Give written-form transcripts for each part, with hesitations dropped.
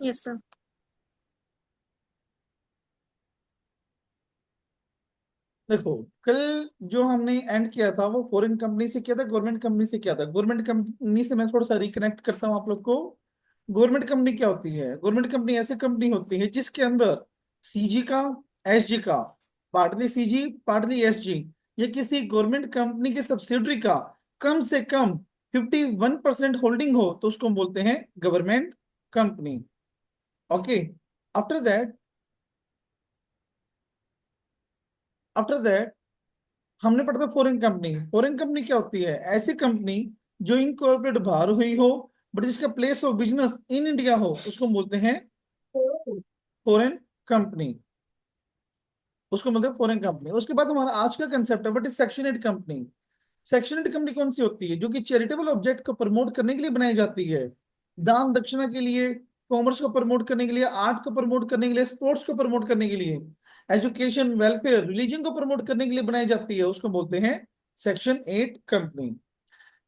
Yes sir. देखो, कल जो हमने एंड किया था वो फॉरेन कंपनी से किया था, गवर्नमेंट कंपनी से किया था। गवर्नमेंट कंपनी से मैं थोड़ा सा रिकनेक्ट करता हूँ आप लोग को। गवर्नमेंट कंपनी क्या होती है? गवर्नमेंट कंपनी ऐसी कंपनी होती है जिसके अंदर सीजी का, एसजी का, पार्टली सीजी पार्टली एसजी, ये किसी गवर्नमेंट कंपनी की सब्सिडरी का कम से कम 51% होल्डिंग हो तो उसको हम बोलते हैं government company. Okay. After that after that हमने पढ़ा था फॉरेन कंपनी। फॉरेन कंपनी क्या होती है? ऐसी कंपनी जो इनकॉर्पोरेट बाहर हुई हो बट जिसका place of business in India हो उसको हम बोलते हैं फॉरेन कंपनी। उसको बोलते हैं फॉरेन कंपनी। उसके बाद हमारा आज का कंसेप्ट है what is section 8 company. Section 8 company कौन सी होती है? जो कि चैरिटेबल ऑब्जेक्ट को प्रमोट करने के लिए बनाई जाती है, दान दक्षिणा के लिए, कॉमर्स को प्रमोट करने के लिए, आर्ट को प्रमोट करने के लिए, स्पोर्ट्स को प्रमोट करने के लिए, एजुकेशन, वेलफेयर, रिलीजन को प्रमोट करने के लिए बनाई जाती है, उसको बोलते हैं सेक्शन 8 कंपनी।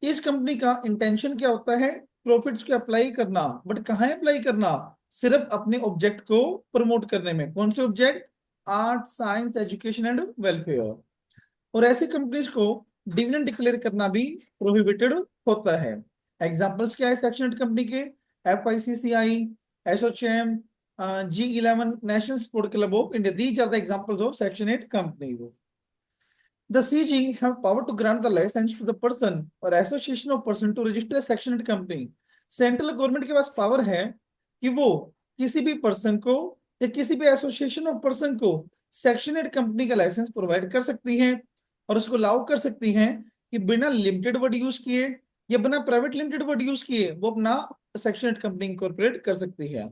इस कंपनी का इंटेंशन क्या होता है? प्रॉफिट्स को अप्लाई करना। बट कहाँ अप्लाई करना? सिर्फ अपने ऑब्जेक्ट को प्रमोट करने में। कौन से object? Art, science, education and welfare. और ऐसी कंपनीज को डिविडेंड डिक्लेयर करना भी प्रोहिबिटेड होता है। एग्जांपल्स क्या है सेक्शन 8 कंपनी के? FICCI, ASSOCHAM, G11, national sport club of India. These are the examples of section 8 companies. The CG have power to grant the license to the person or association of person to register a section 8 company। Central government के पास power है कि वो किसी भी person को या किसी भी एसोसिएशन ऑफ पर्सन को सेक्शन 8 कंपनी का लाइसेंस प्रोवाइड कर सकती हैं और उसको लागू कर सकती हैं कि बिना लिमिटेड वर्ड यूज किए या बिना प्राइवेट लिमिटेड वर्ड यूज किए वो अपना सेक्शन 8 कंपनी इंकॉर्पोरेट कर सकती है।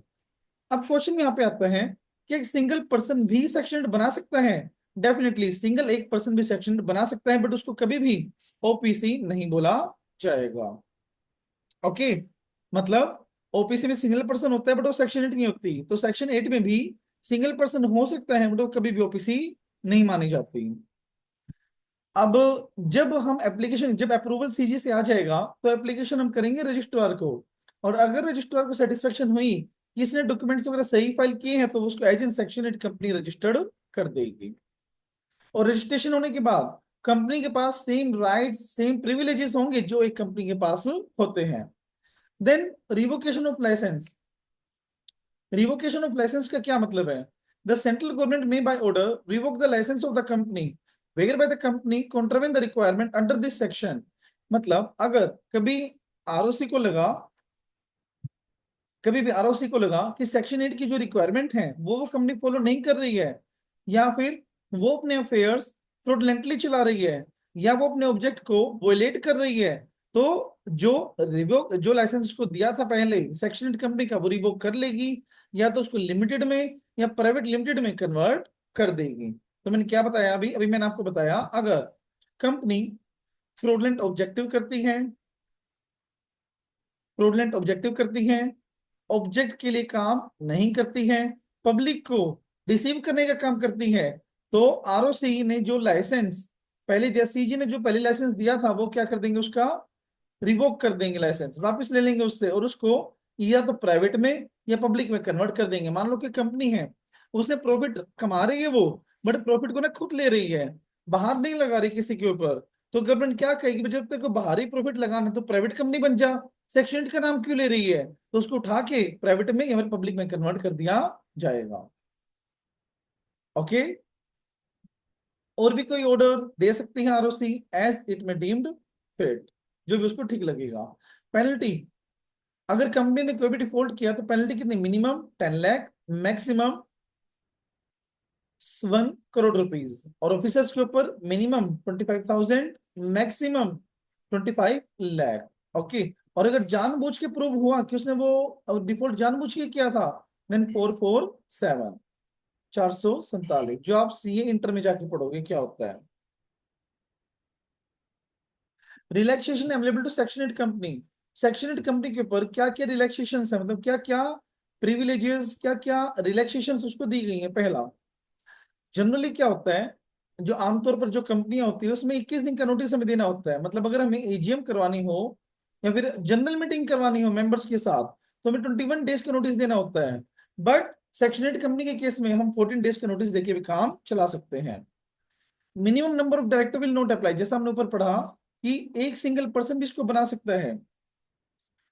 अब क्वेश्चन यहाँ पे आता है कि एक सिंगल पर्सन भी सेक्शन बना सकता है? डेफिनेटली सिंगल एक पर्सन भी सेक्शन बना सकता है बट उसको कभी भी ओपीसी नहीं बोला जाएगा। ओके। मतलब ओपीसी में सिंगल पर्सन होता है बट वो सेक्शन 8 नहीं होती, तो सेक्शन 8 में भी सिंगल पर्सन हो सकता है बट वो कभी भी ओपीसी नहीं मानी जाती। अब जब अप्रूवल सीजी से आ जाएगा तो एप्लीकेशन हम करेंगे रजिस्ट्रार को। और अगर रजिस्ट्रार को सेटिस्फेक्शन हुई कि इसने डॉक्यूमेंट्स वगैरह सही फाइल किए हैं तो उसको as an section 8 company registered कर देगी। और रजिस्ट्रेशन होने के बाद कंपनी के पास सेम राइट्स, सेम प्रिविलेजेस होंगे जो एक कंपनी के पास होते हैं। Then revocation of licence. Revocation of licence का क्या मतलब है? The central government may by order revoke the licence of the company whereby the company contravene the requirement under this section. मतलब अगर कभी आरओसी को लगा कभी भी आरओसी को लगा कि सेक्शन 8 की जो रिक्वायरमेंट है वो कंपनी फॉलो नहीं कर रही है, या फिर वो अपने अफेयर्स फ्रॉडलेंटली चला रही है, या वो अपने ऑब्जेक्ट को वोलेट कर रही है, तो जो लाइसेंस उसको दिया था पहले सेक्शन 8 कंपनी का वो रिवोक कर लेगी, या तो उसको लिमिटेड में या प्राइवेट लिमिटेड में कन्वर्ट कर देगी। तो मैंने क्या बताया? अभी अभी मैंने आपको बताया, अगर कंपनी फ्रॉडलेंट ऑब्जेक्टिव करती है, फ्रॉडलेंट ऑब्जेक्टिव करती हैं, ऑब्जेक्ट के लिए काम नहीं करती हैं, पब्लिक को डिसीव करने का काम करती है, तो आरओसी ने जो लाइसेंस पहले दिया, सीजी ने जो पहले लाइसेंस दिया था वो क्या कर देंगे? उसका रिवोक कर देंगे, लाइसेंस वापस ले लेंगे उससे, और उसको या तो प्राइवेट में या पब्लिक में कन्वर्ट कर देंगे। मान लो कि कंपनी है, उसने प्रॉफिट कमा रही है वो, बट प्रॉफिट को ना खुद ले रही है, बाहर नहीं लगा रही किसी के ऊपर, तो गवर्नमेंट क्या कहेगी? जब तेरे को बाहर ही प्रॉफिट लगाना है तो प्राइवेट कंपनी बन जा, सेक्शन 8 का नाम क्यों ले रही है? तो उसको उठा के प्राइवेट में या फिर पब्लिक में कन्वर्ट कर दिया जाएगा। ओके। और भी कोई ऑर्डर दे सकती है आरओसी एज इट में डीम्ड फिट, जो भी उसको ठीक लगेगा। पेनल्टी, अगर कंपनी ने कोई भी डिफॉल्ट किया तो पेनल्टी कितनी? Minimum 10 lakh, maximum 1 crore rupees. और ऑफिसर्स के ऊपर मिनिमम 25,000, मैक्सिमम 25 लाख। ओके। और अगर जानबूझ के प्रूव हुआ कि उसने वो डिफॉल्ट जानबूझ के किया था, देन 447, 447, जो आप सीए इंटर में जाके पढ़ोगे क्या होता है। Relaxation available to section 8 company. Section 8 company के ऊपर क्या क्या रिलैक्सेशन है, मतलब क्या क्या प्रिविलेजेस, क्या क्या रिलैक्सेशन उसको दी गई है। पहला, जनरली क्या होता है, जो आमतौर पर जो कंपनियां होती है उसमें 21 दिन का नोटिस हमें देना होता है। मतलब अगर हमें एजीएम करवानी हो या फिर जनरल मीटिंग करवानी हो मेंबर्स के साथ, तो हमें 21 डेज का नोटिस देना होता है। बट सेक्शन 8 कंपनी के केस में हम 14 डेज का नोटिस देके भी काम चला सकते हैं। Minimum number of director will not apply, जैसा हमने ऊपर पढ़ा कि एक सिंगल पर्सन भी इसको बना सकता है,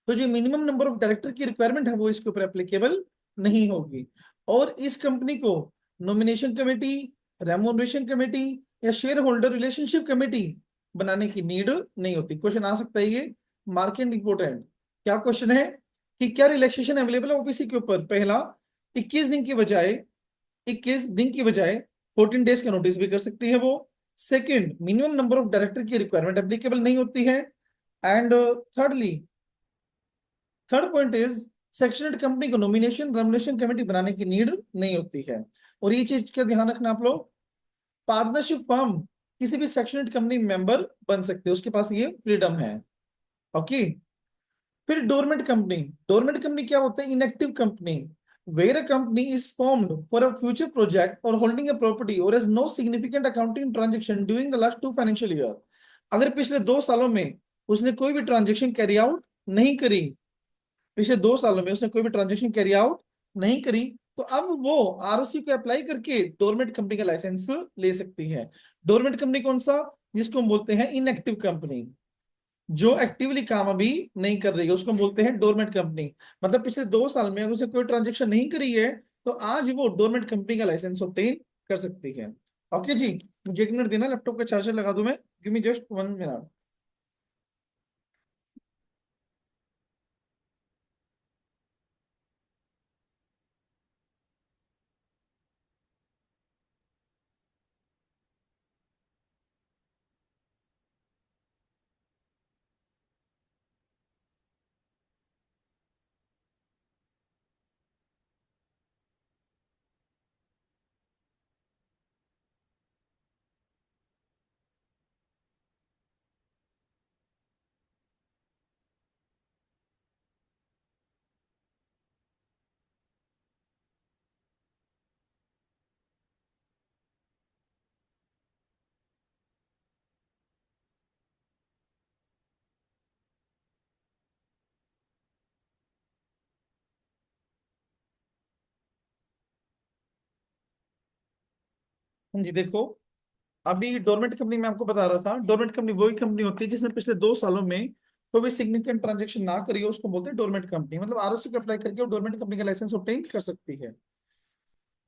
तो जो मिनिमम नंबर ऑफ डायरेक्टर की रिक्वायरमेंट है वो इसके ऊपर एप्लीकेबल नहीं होगी। और इस कंपनी को नॉमिनेशन कमेटी, रेम्यूनरेशन कमेटी या शेयर होल्डर रिलेशनशिप कमेटी बनाने की नीड नहीं होती। क्वेश्चन आ सकता है ये, मार्केट इंपोर्टेंट। क्या क्वेश्चन है कि क्या रिलैक्सेशन अवेलेबल है ओबीसी के ऊपर? पहला, 21 दिन की बजाय 14 डेज का नोटिस भी कर सकती है वो। Second, minimum number of director की रिक्वायरमेंट एप्लीकेबल नहीं होती है। And thirdly, third point is section eight company को नॉमिनेशन रेमुनेशन कमेटी बनाने की नीड नहीं होती है। और ये चीज का ध्यान रखना आप लोग, पार्टनरशिप फर्म किसी भी सेक्शनेट कंपनी मेंबर बन सकते हैं, उसके पास ये फ्रीडम है। ओके। फिर डोरमेंट कंपनी। डोरमेंट कंपनी क्या होता है? Inactive company, where a company is formed for a future project or holding a property or has no significant accounting transaction during the last 2 financial year। अगर पिछले 2 सालों में उसने कोई भी ट्रांजेक्शन कैरी आउट नहीं करी, पिछले 2 सालों में उसने कोई भी ट्रांजेक्शन कैरी आउट नहीं करी, तो अब वो आरओसी को अप्लाई करके डोरमेंट कंपनी का लाइसेंस ले सकती है। डोरमेंट कंपनी कौन सा? जिसको हम बोलते हैं इनएक्टिव कंपनी, जो एक्टिवली काम अभी नहीं कर रही है उसको हम बोलते हैं डोरमेंट कंपनी। मतलब पिछले 2 साल में अगर उसे कोई ट्रांजेक्शन नहीं करी है तो आज वो डोरमेंट कंपनी का लाइसेंस ऑब्टेन कर सकती है। ओके जी, मुझे 1 मिनट देना, लैपटॉप का चार्जर लगा दूं मैं, गिव मी जस्ट 1 मिनट। हाँ जी, देखो, अभी डोरमेंट कंपनी में आपको बता रहा था, डोरमेंट कंपनी वही कंपनी होती है जिसने पिछले 2 सालों में कोई भी सिग्निफिकेंट ट्रांजेक्शन ना करी हो, उसको बोलते हैं डोरमेंट कंपनी। मतलब आरओसी को अप्लाई करके वो डोरमेंट कंपनी का लाइसेंस ऑब्टेन कर सकती है।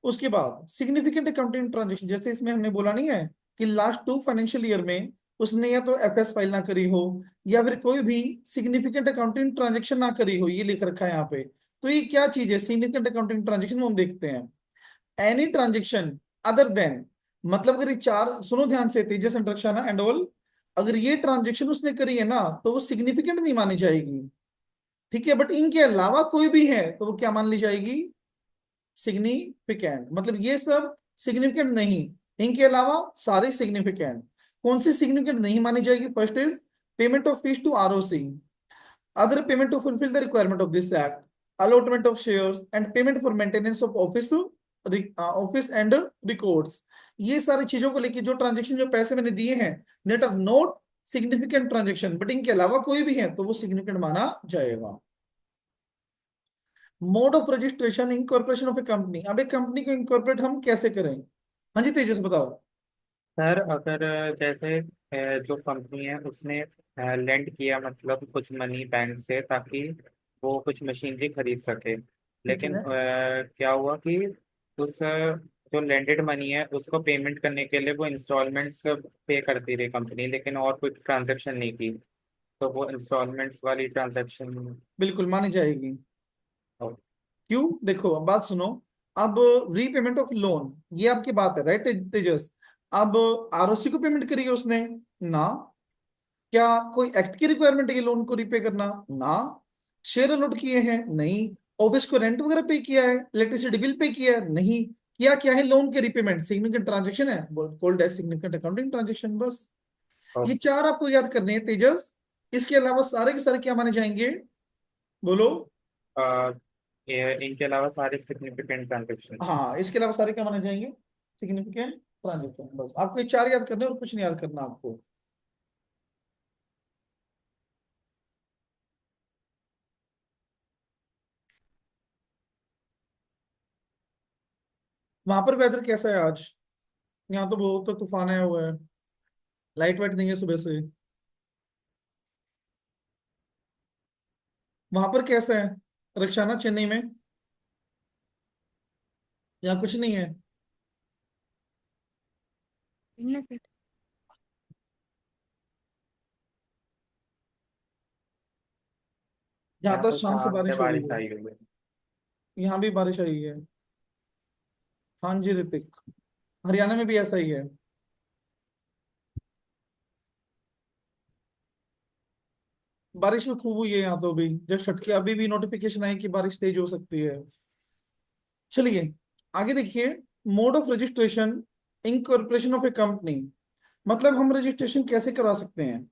उसके बाद सिग्निफिकेंट अकाउंटिंग ट्रांजेक्शन, जैसे इसमें हमने बोला नहीं है कि लास्ट 2 फाइनेंशियल ईयर में उसने या तो एफएस फाइल ना करी हो या फिर कोई भी सिग्निफिकेंट अकाउंटिंग ट्रांजेक्शन ना करी हो, ये लिख रखा है यहाँ पे। तो ये क्या चीज है सिग्निफिकेंट अकाउंटिंग ट्रांजेक्शन? वो हम देखते हैं, एनी ट्रांजेक्शन अदर देन, मतलब अगर ये चार सुनो ध्यान से, तेजस एंड रक्षाना एंड ऑल, अगर ये ट्रांजेक्शन उसने करी है ना तो वो सिग्निफिकेंट नहीं मानी जाएगी। ठीक है, बट इनके अलावा कोई भी है तो वो क्या मान ली जाएगी? सिग्निफिकेंट। मतलब ये सब सिग्निफिकेंट नहीं, इनके अलावा सारे सिग्निफिकेंट। कौन सी सिग्निफिकेंट नहीं मानी जाएगी? First is payment of fees to ROC, other payment to fulfill the requirement of this act, allotment of shares and payment for maintenance of office and records। ये सारी चीजों को लेके जो ट्रांजेक्शन, जो पैसे मैंने दिए हैं, net are not significant transaction, but इनके अलावा कोई भी है तो वो सिग्निफिकेंट माना जाएगा। Mode of registration incorporation of a company. अब एक कंपनी को इनकॉर्पोरेट हम कैसे करें? हाँ जी तेजस बताओ। सर अगर जैसे जो कंपनी है उसने लेंड किया मतलब कुछ मनी बैंक से ताकि वो कुछ मशीनरी खरीद सके। ठीक लेकिन है। क्या हुआ कि उस जो लेंडेड मनी है उसको पेमेंट करने के लिए वो इंस्टॉलमेंट्स पे करती रही कंपनी, लेकिन और कोई ट्रांजैक्शन नहीं की। तो वो इंस्टॉलमेंट्स वाली ट्रांजैक्शन। बिल्कुल मानी जाएगी। क्यों? देखो अब बात सुनो। अब रीपेमेंट ऑफ लोन, ये आपकी बात है राइट तेजस? अब आरओसी को पेमेंट करी है उसने ना, क्या कोई एक्ट की रिक्वायरमेंट है ये लोन को रिपे करना? ना। शेयर अलॉट किए हैं? नहीं। ऑफिस को रेंट वगैरह पे किया है? इलेक्ट्रिसिटी बिल पे किया है? नहीं। क्या क्या है लोन के रिपेमेंट? सिग्निफिकेंट ट्रांजेक्शन है, called as significant accounting transaction, बस। ये चार आपको याद करने हैं तेजस। इसके अलावा सारे के सारे क्या माने जाएंगे? बोलो। इनके अलावा सारे सिग्निफिकेंट ट्रांजैक्शन। हाँ, इसके अलावा सारे क्या माने जाएंगे? सिग्निफिकेंट ट्रांजेक्शन, बस आपको ये चार याद करने हैं और कुछ नहीं याद करना आपको। वहां पर वेदर कैसा है आज? यहाँ तो बहुत तो तूफान आया हुआ है, लाइट वाइट नहीं है सुबह से। वहां पर कैसा है रक्षाना, चेन्नई में? यहाँ कुछ नहीं है। यहाँ यहाँ तो तो शाम से शाम से बारिश हो रही बारिश है। आई हुई है। यहाँ भी बारिश आई है। हाँ जी ऋतिक, हरियाणा में भी ऐसा ही है। बारिश भी खूब हुई है यहाँ तो भी, जस्ट हटके अभी भी नोटिफिकेशन आई कि बारिश तेज हो सकती है। चलिए आगे देखिए। Mode of registration, incorporation of a company, मतलब हम रजिस्ट्रेशन कैसे करवा सकते हैं।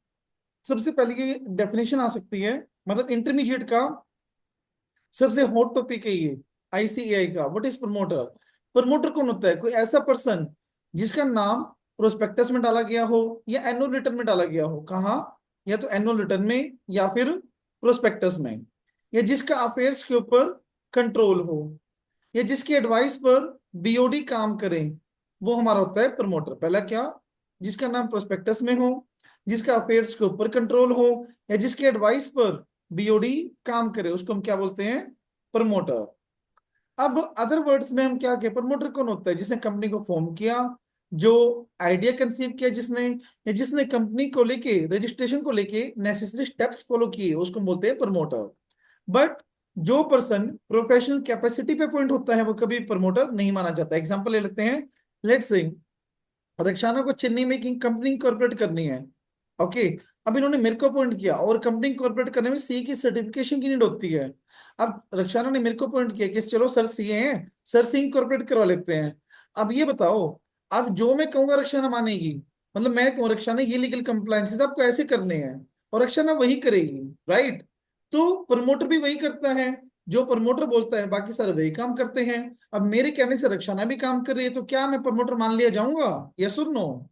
सबसे पहले ये डेफिनेशन आ सकती है, मतलब इंटरमीडिएट का सबसे हॉट टॉपिक है ये आईसीएआई का। What is promoter? प्रमोटर कौन होता है? कोई ऐसा पर्सन जिसका नाम प्रोस्पेक्टस में डाला गया हो या एनुअल रिटर्न में डाला गया हो। कहाँ? या तो एनुअल रिटर्न में या फिर प्रोस्पेक्टस में। या जिसका अफेयर्स के ऊपर कंट्रोल हो, या जिसकी एडवाइस पर बीओडी काम करे, वो हमारा होता है प्रमोटर। पहला क्या? जिसका नाम प्रोस्पेक्टस में हो, जिसका अफेयर्स के ऊपर कंट्रोल हो, या जिसकी एडवाइस पर बीओडी काम करे, उसको हम क्या बोलते हैं? प्रमोटर। अब अदर वर्ड्स में हम क्या कहें, प्रमोटर कौन होता है? जिसने कंपनी को फॉर्म किया, जो आइडिया कंसीव किया जिसने, या जिसने कंपनी को लेके रजिस्ट्रेशन को लेके नेसेसरी स्टेप्स फॉलो किए, उसको बोलते हैं प्रमोटर। बट जो पर्सन प्रोफेशनल कैपेसिटी पे पॉइंट होता है वो कभी प्रमोटर नहीं माना जाता। एग्जांपल ले लेते हैं। लेट्स से रक्षाना को चेन्नई में एक कंपनी इंकॉर्पोरेट करनी है। ओके, अब इन्होंने मेरे को अपॉइंट किया, और कंपनी इंकॉर्पोरेट करने में सी की सर्टिफिकेशन की नीड होती है। अब रक्षाना ने मेरे को अपॉइंट किया कि चलो सर सीए हैं, सर से इंकॉर्पोरेट करवा लेते हैं। अब ये बताओ, अब जो मैं कहूंगा रक्षाना मानेगी? मतलब मैं कहूँ रक्षाना ये लीगल कंप्लायंसेस आपको ऐसे करने हैं, और रक्षाना वही करेगी, राइट? तो प्रमोटर भी वही करता है, जो प्रमोटर बोलता है बाकी सारे वही काम करते हैं। अब मेरे कहने से रक्षाना भी काम कर रही है, तो क्या मैं प्रमोटर मान लिया जाऊंगा? यस और no?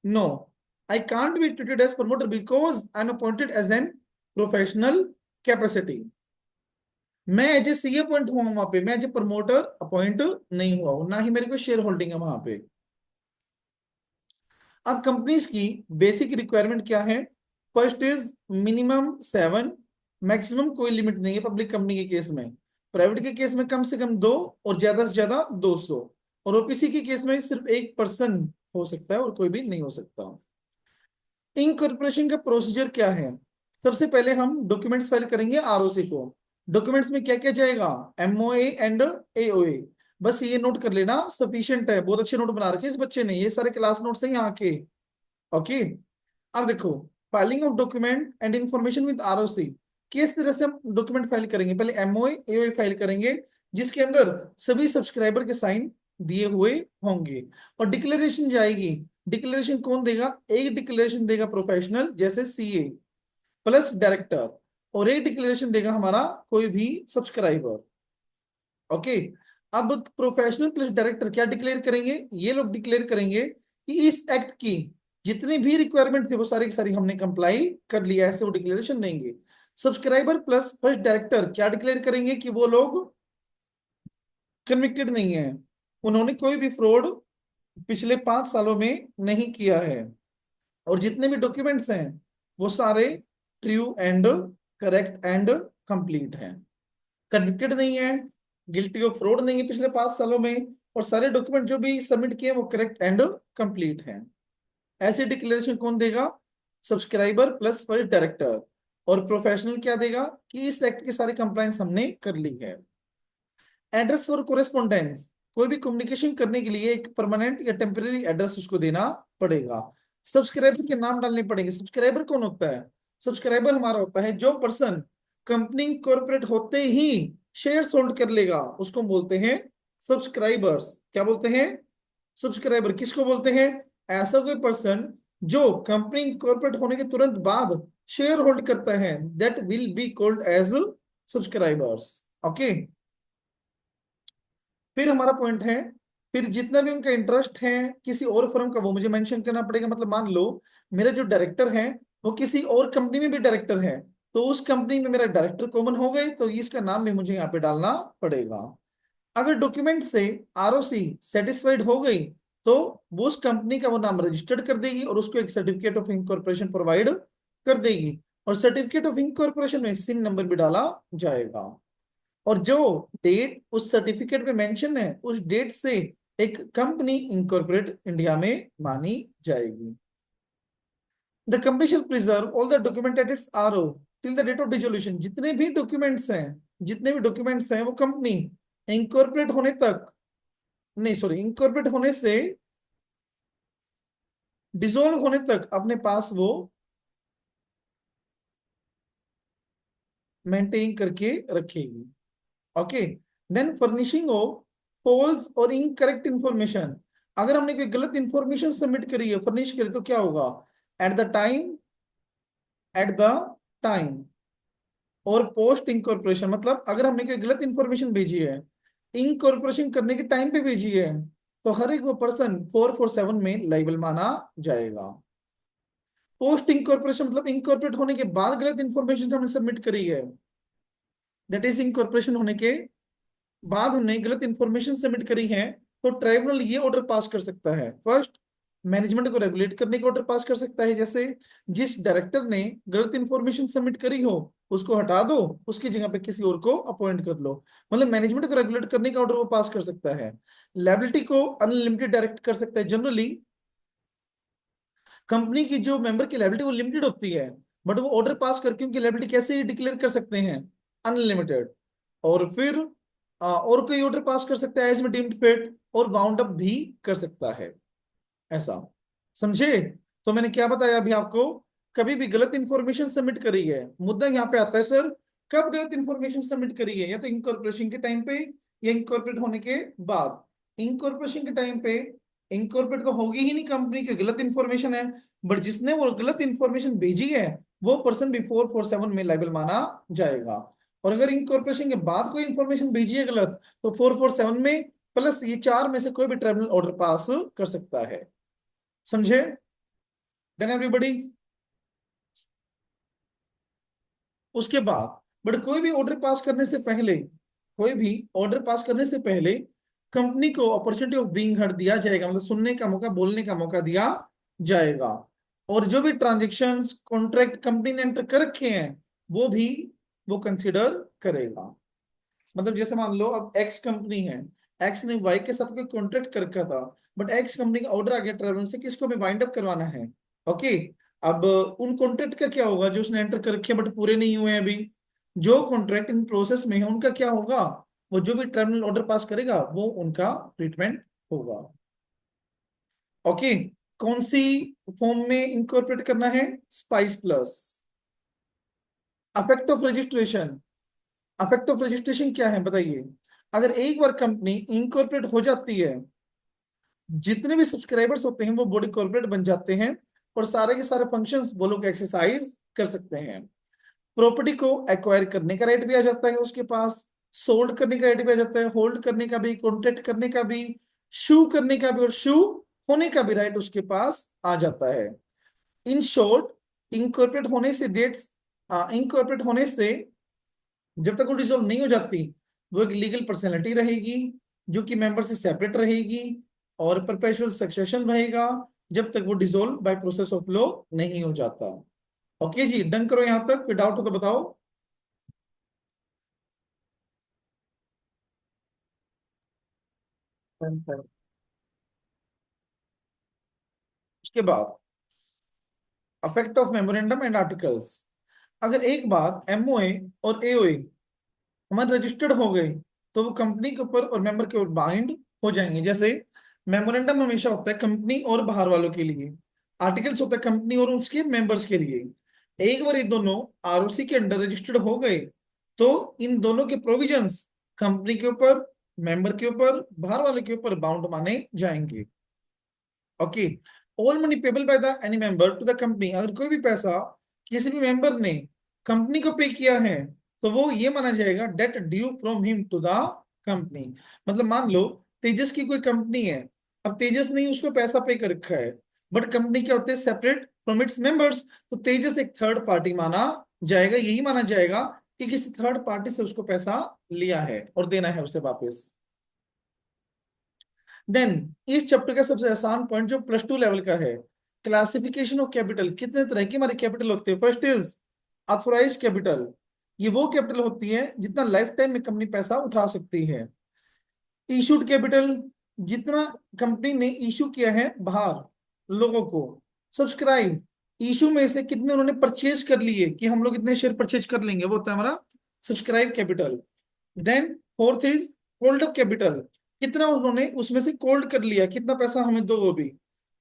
No, I can't be treated as promoter because I am appointed as an professional capacity. मैं एज ए सीए अपॉइंट हुआ वहां पे, मैं एज ए प्रमोटर अपॉइंट नहीं हुआ हूं, ना ही मेरे को शेयर होल्डिंग है वहां पे। अब कंपनीज की बेसिक रिक्वायरमेंट क्या है? फर्स्ट इज मिनिमम 7, मैक्सिमम कोई लिमिट नहीं है पब्लिक कंपनी के केस में। प्राइवेट के केस में कम से कम 2, और ज्यादा से ज्यादा 200। और ओपीसी के केस में सिर्फ एक पर्सन हो सकता है और कोई भी नहीं हो सकता। इनकॉर्पोरेशन का प्रोसीजर क्या है? सबसे पहले हम डॉक्यूमेंट्स फाइल करेंगे आरओसी को। डॉक्यूमेंट्स में क्या क्या जाएगा? MOA and AOA. बस ये नोट कर लेना, सफिशिएंट है। बहुत अच्छे नोट बना रखे इस बच्चे ने, ये सारे क्लास नोट्स हैं यहाँ के। ओके, अब देखो, filing of document and information with ROC. किस तरह से हम डॉक्यूमेंट फाइल करेंगे? पहले एमओए एओए फाइल करेंगे, जिसके अंदर सभी सब्सक्राइबर के साइन दिए हुए होंगे। और डिक्लेरेशन जाएगी। डिक्लेरेशन कौन देगा? एक डिक्लेरेशन देगा प्रोफेशनल जैसे सीए प्लस डायरेक्टर, और एक डिक्लेरेशन देगा हमारा कोई भी सब्सक्राइबर। ओके, अब प्रोफेशनल प्लस डायरेक्टर क्या डिक्लेयर करेंगे? ये लोग डिक्लेयर करेंगे कि इस एक्ट की जितनी भी रिक्वायरमेंट थी वो सारी की सारी हमने कंप्लाई कर लिया, ऐसे वो डिक्लेरेशन देंगे। सब्सक्राइबर प्लस फर्स्ट डायरेक्टर क्या डिक्लेयर करेंगे? कि वो लोग कन्विक्टेड नहीं है, उन्होंने कोई भी फ्रॉड पिछले 5 सालों में नहीं किया है, और जितने भी डॉक्यूमेंट्स हैं वो सारे true and correct and complete हैं। कन्विक्टेड नहीं है, गिल्टी ऑफ फ्रॉड नहीं है पिछले 5 सालों में, और सारे डॉक्यूमेंट जो भी सबमिट किए वो करेक्ट एंड कंप्लीट हैं। ऐसे डिक्लेरेशन कौन देगा? Subscriber plus first director. और प्रोफेशनल क्या देगा? कि इस एक्ट की सारी कंप्लायंस हमने कर ली है। एड्रेस फॉर कोरेस्पोंडेंस, कोई भी कम्युनिकेशन करने के लिए एक परमानेंट या टेम्पररी एड्रेस उसको देना पड़ेगा। सब्सक्राइबर के नाम डालने पड़ेंगे। सब्सक्राइबर कौन होता है? सब्सक्राइबर हमारा होता है जो पर्सन कंपनी कॉर्पोरेट होते ही शेयर होल्ड कर लेगा, उसको बोलते हैं सब्सक्राइबर्स। क्या बोलते हैं? सब्सक्राइबर। किसको बोलते हैं? ऐसा कोई पर्सन जो कंपनी कॉर्पोरेट होने के तुरंत बाद शेयर होल्ड करता है, that will be called as subscribers. Okay, फिर हमारा पॉइंट है, फिर जितना भी उनका इंटरेस्ट है किसी और फर्म का वो मुझे मेंशन करना पड़ेगा। मतलब मान लो मेरा जो डायरेक्टर है वो किसी और कंपनी में भी डायरेक्टर है, तो उस कंपनी में मेरा डायरेक्टर कॉमन हो गए, तो इसका नाम भी मुझे यहाँ पे डालना पड़ेगा। अगर डॉक्यूमेंट से आरओसी सेटिस्फाइड हो गई तो वो उस कंपनी का वो नाम रजिस्टर्ड कर देगी और उसको एक सर्टिफिकेट ऑफ इनकॉर्पोरेशन प्रोवाइड कर देगी, और सर्टिफिकेट ऑफ इनकॉर्पोरेशन में सिन नंबर भी डाला जाएगा, और जो डेट उस सर्टिफिकेट में मेंशन है उस डेट से एक कंपनी इनकॉर्पोरेट इंडिया में मानी जाएगी। The company shall preserve all the document at its RO till the date of dissolution. जितने भी डॉक्यूमेंट्स हैं वो कंपनी इनकॉर्पोरेट होने तक, नहीं सॉरी, इनकॉर्पोरेट होने से डिसॉल्व होने तक अपने पास वो मेंटेन करके रखेगी। Okay. Then furnishing of false और इनकरेक्ट इंफॉर्मेशन। अगर हमने कोई गलत इंफॉर्मेशन सबमिट करी है, फर्निश करी, तो क्या होगा? At the time, at the time और पोस्ट इनकॉर्पोरेशन, मतलब अगर हमने कोई गलत इंफॉर्मेशन भेजी है इनकॉर्पोरेशन करने के टाइम पे भेजी है तो हर एक वो पर्सन 447 में लाइबल माना जाएगा। पोस्ट इनकॉर्पोरेशन मतलब इनकॉर्पोरेट होने के बाद गलत इंफॉर्मेशन हमने सबमिट करी है, दैट इज इनकॉर्पोरेशन होने के बाद हमने गलत इंफॉर्मेशन सबमिट करी है, तो ट्राइब्यूनल ये ऑर्डर पास कर सकता है। फर्स्ट, मैनेजमेंट को रेगुलेट करने का ऑर्डर पास कर सकता है, जैसे जिस डायरेक्टर ने गलत इंफॉर्मेशन सबमिट करी हो उसको हटा दो, उसकी जगह पे किसी और को अपॉइंट कर लो, मतलब मैनेजमेंट को रेगुलेट करने का ऑर्डर वो पास कर सकता है। लायबिलिटी को अनलिमिटेड डायरेक्ट कर सकता है। जनरली कंपनी की जो मेंबर की लायबिलिटी वो लिमिटेड होती है, बट वो ऑर्डर पास करके उनकी लायबिलिटी कैसे डिक्लेयर कर सकते हैं? अनलिमिटेड। और फिर और कोई ऑर्डर पास कर सकता है एज में डीम्ड फिट, और बाउंड अप भी कर सकता है, ऐसा। समझे? तो मैंने क्या बताया अभी आपको? कभी भी गलत इंफॉर्मेशन सबमिट करी है, मुद्दा यहाँ पे आता है सर, कब गलत इंफॉर्मेशन सबमिट करी है, या तो इनकॉर्पोरेशन के टाइम पे या इनकॉर्पोरेट होने के बाद। इनकॉर्पोरेशन के टाइम पे इनकॉर्पोरेट तो होगी ही नहीं कंपनी की, गलत इंफॉर्मेशन है, बट जिसने वो गलत इंफॉर्मेशन भेजी है वो पर्सन भी 447 में लाइबल माना जाएगा। और अगर इनकॉर्पोरेशन के बाद कोई इंफॉर्मेशन भेजी है गलत तो 447 में प्लस ये चार में से कोई भी ट्राइब्यूनल ऑर्डर पास कर सकता है। समझे? Then everybody. उसके बाद बट कोई भी ऑर्डर पास करने से पहले, कोई भी ऑर्डर पास करने से पहले कंपनी को अपॉर्चुनिटी ऑफ बीइंग हर्ड दिया जाएगा, मतलब सुनने का मौका, बोलने का मौका दिया जाएगा। और जो भी ट्रांजेक्शन्स कॉन्ट्रैक्ट कंपनी ने एंटर कर रखे हैं वो भी वो कंसिडर करेगा। मतलब जैसे मान लो अब एक्स कंपनी है, एक्स ने वाई के साथ कोई कॉन्ट्रैक्ट कर रखा था, बट एक्स कंपनी का ऑर्डर आ गया ट्रेवल से कि इसको हमें वाइंड अप करवाना है। ओके। अब उन कॉन्ट्रैक्ट का क्या होगा जो उसने एंटर कर रखे हैं बट पूरे नहीं हुए हैं अभी? जो कॉन्ट्रैक्ट इन प्रोसेस में है उनका क्या होगा? वो जो भी टर्मिनल ऑर्डर पास करेगा वो उनका ट्रीटमेंट होगा। ओके। कौन सी फॉर्म में इंकॉर्पोरेट करना है? Spice plus. Affect of registration. Affect of registration क्या है बताइए? अगर एक बार कंपनी इनकॉर्पोरेट हो जाती है, जितने भी सब्सक्राइबर्स होते हैं वो बॉडी कॉर्पोरेट बन जाते हैं, और सारे के सारे फंक्शंस वो लोग एक्सरसाइज कर सकते हैं। प्रॉपर्टी को एक्वायर करने का राइट भी आ जाता है उसके पास, सोल्ड करने का राइट भी आ जाता है, होल्ड करने का भी, कॉन्ट्रैक्ट करने का भी, शू करने का भी, और शू होने का भी राइट उसके पास आ जाता है। इन शॉर्ट, इनकॉर्पोरेट होने से डेट्स, इनकॉर्पोरेट होने से जब तक वो डिसॉल्व नहीं हो जाती वो एक लीगल पर्सनैलिटी रहेगी जो कि मेंबर से सेपरेट रहेगी, और परपेचुअल सक्सेशन रहेगा जब तक वो dissolve by process of law नहीं हो जाता। ओके जी, डन करो यहां तक, कोई डाउट हो तो बताओ। Done करो। उसके बाद affect of memorandum and articles. अगर एक बार एमओए और एओए हमारे रजिस्टर्ड हो गए तो वो कंपनी के ऊपर और मेंबर के ऊपर बाइंड हो जाएंगे। जैसे मेमोरेंडम हमेशा होता है कंपनी और बाहर वालों के लिए, आर्टिकल्स होता है कंपनी और उसके मेंबर्स के लिए। एक बार ये दोनों आरओसी के अंडर रजिस्टर्ड हो गए तो इन दोनों के प्रोविजंस कंपनी के ऊपर, मेंबर के ऊपर, बाहर वाले के ऊपर बाउंड माने जाएंगे। Okay. All money payable by the any member to the company. अगर कोई भी पैसा किसी भी मेंबर ने कंपनी को पे किया है तो वो ये माना जाएगा debt due from him to the company. मतलब मान लो तेजस की कोई कंपनी है, अब तेजस ने ही उसको पैसा पे कर रखा है, बट कंपनी क्या होते हैं सेपरेट फ्रॉम इट्स मेंबर्स, तो तेजस एक थर्ड पार्टी माना जाएगा, यही माना जाएगा कि किसी थर्ड पार्टी से उसको पैसा लिया है और देना है उसे वापस। देन इस चैप्टर का सबसे आसान पॉइंट जो +2 लेवल का है, क्लासिफिकेशन ऑफ कैपिटल। कितने तरह की हमारी कैपिटल होती है? First is authorise capital. ये वो कैपिटल होती है जितना लाइफ टाइम में कंपनी पैसा उठा सकती है। इशूड कैपिटल, जितना कंपनी ने इशू किया है बाहर लोगों को। सब्सक्राइब, इशू में से कितने उन्होंने परचेज कर लिए कि हम लोग इतने शेयर परचेज कर लेंगे, वो होता है हमारा subscribe capital. Then fourth is called up capital, कितना उन्होंने उसमें से कोल्ड कर लिया, कितना पैसा हमें दो वो भी।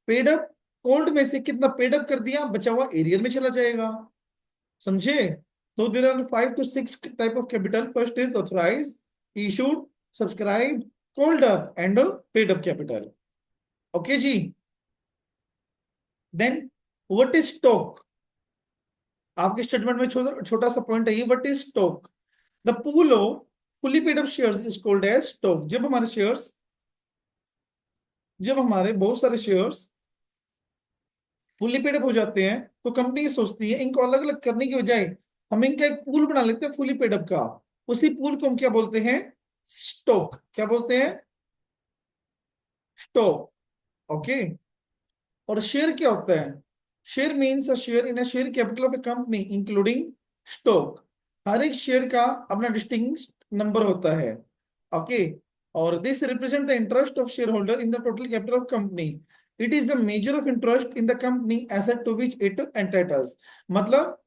पेड अप, कोल्ड में से कितना पेड अप कर दिया, बचा हुआ एरियर में चला जाएगा। समझे? तो there are 5 to 6 type of capital. First is authorise, issued, subscribe, called up and paid up capital. Okay जी। Then what is stock? आपके स्टेटमेंट में छोटा सा पॉइंट है ये, what is stock? The pool of fully paid up shares is called as stock. जब हमारे बहुत सारे शेयर्स फुली पेड अप हो जाते हैं तो कंपनी सोचती है इनको अलग अलग करने की बजाय हम इनका एक पूल बना लेते हैं फुली पेड अप का। उसी पूल को हम क्या बोलते हैं? स्टॉक। क्या बोलते हैं? स्टॉक। ओके। और शेयर क्या होता है? Share means a share in a share capital of a company including stock. हर एक शेयर का अपना डिस्टिंग नंबर होता है। ओके। और this represent the interest of share holder in the total capital of company. It is the measure of interest in the company asset to which it entitles. मतलब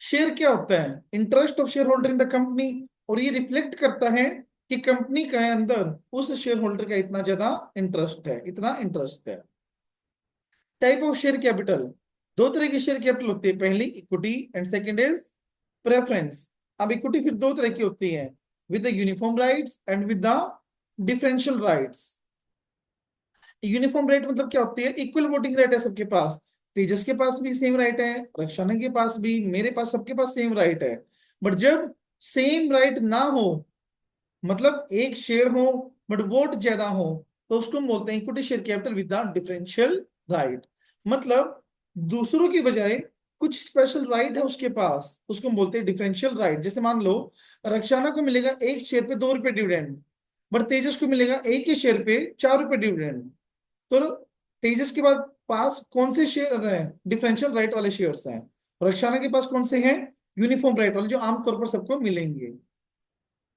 share क्या होता है? Interest of share holder in the company. और ये reflect करता है कि company के अंदर उस शेयर होल्डर का इतना ज्यादा इंटरेस्ट है, इतना इंटरेस्ट है। टाइप ऑफ शेयर कैपिटल, दो तरह की शेयर कैपिटल होती है, पहली equity and second is preference. अब इक्विटी फिर दो तरह की होती है, with the uniform rights and with the differential rights. Uniform right मतलब क्या होती है? इक्वल वोटिंग राइट है सबके पास। तेजस के पास भी सेम राइट है, रक्षाना के पास भी, मेरे पास, सबके पास सेम राइट है। बट जब सेम राइट ना हो, मतलब एक शेयर हो बट वोट ज्यादा हो, तो उसको हम बोलते हैं equity share capital with the differential right. मतलब दूसरों की बजाय कुछ स्पेशल राइट है उसके पास, उसको हम बोलते हैं डिफरेंशियल राइट। जैसे मान लो रक्षाना को मिलेगा एक शेयर पे 2 रुपए डिविडेंड, बट तेजस को मिलेगा एक ही शेयर पे 4 रुपए डिविडेंड। तो तेजस के पास कौन से शेयर हैं? डिफरेंशियल राइट वाले शेयर्स हैं। रक्षाना के पास कौन से हैं? यूनिफॉर्म राइट वाले, जो आमतौर पर सबको मिलेंगे।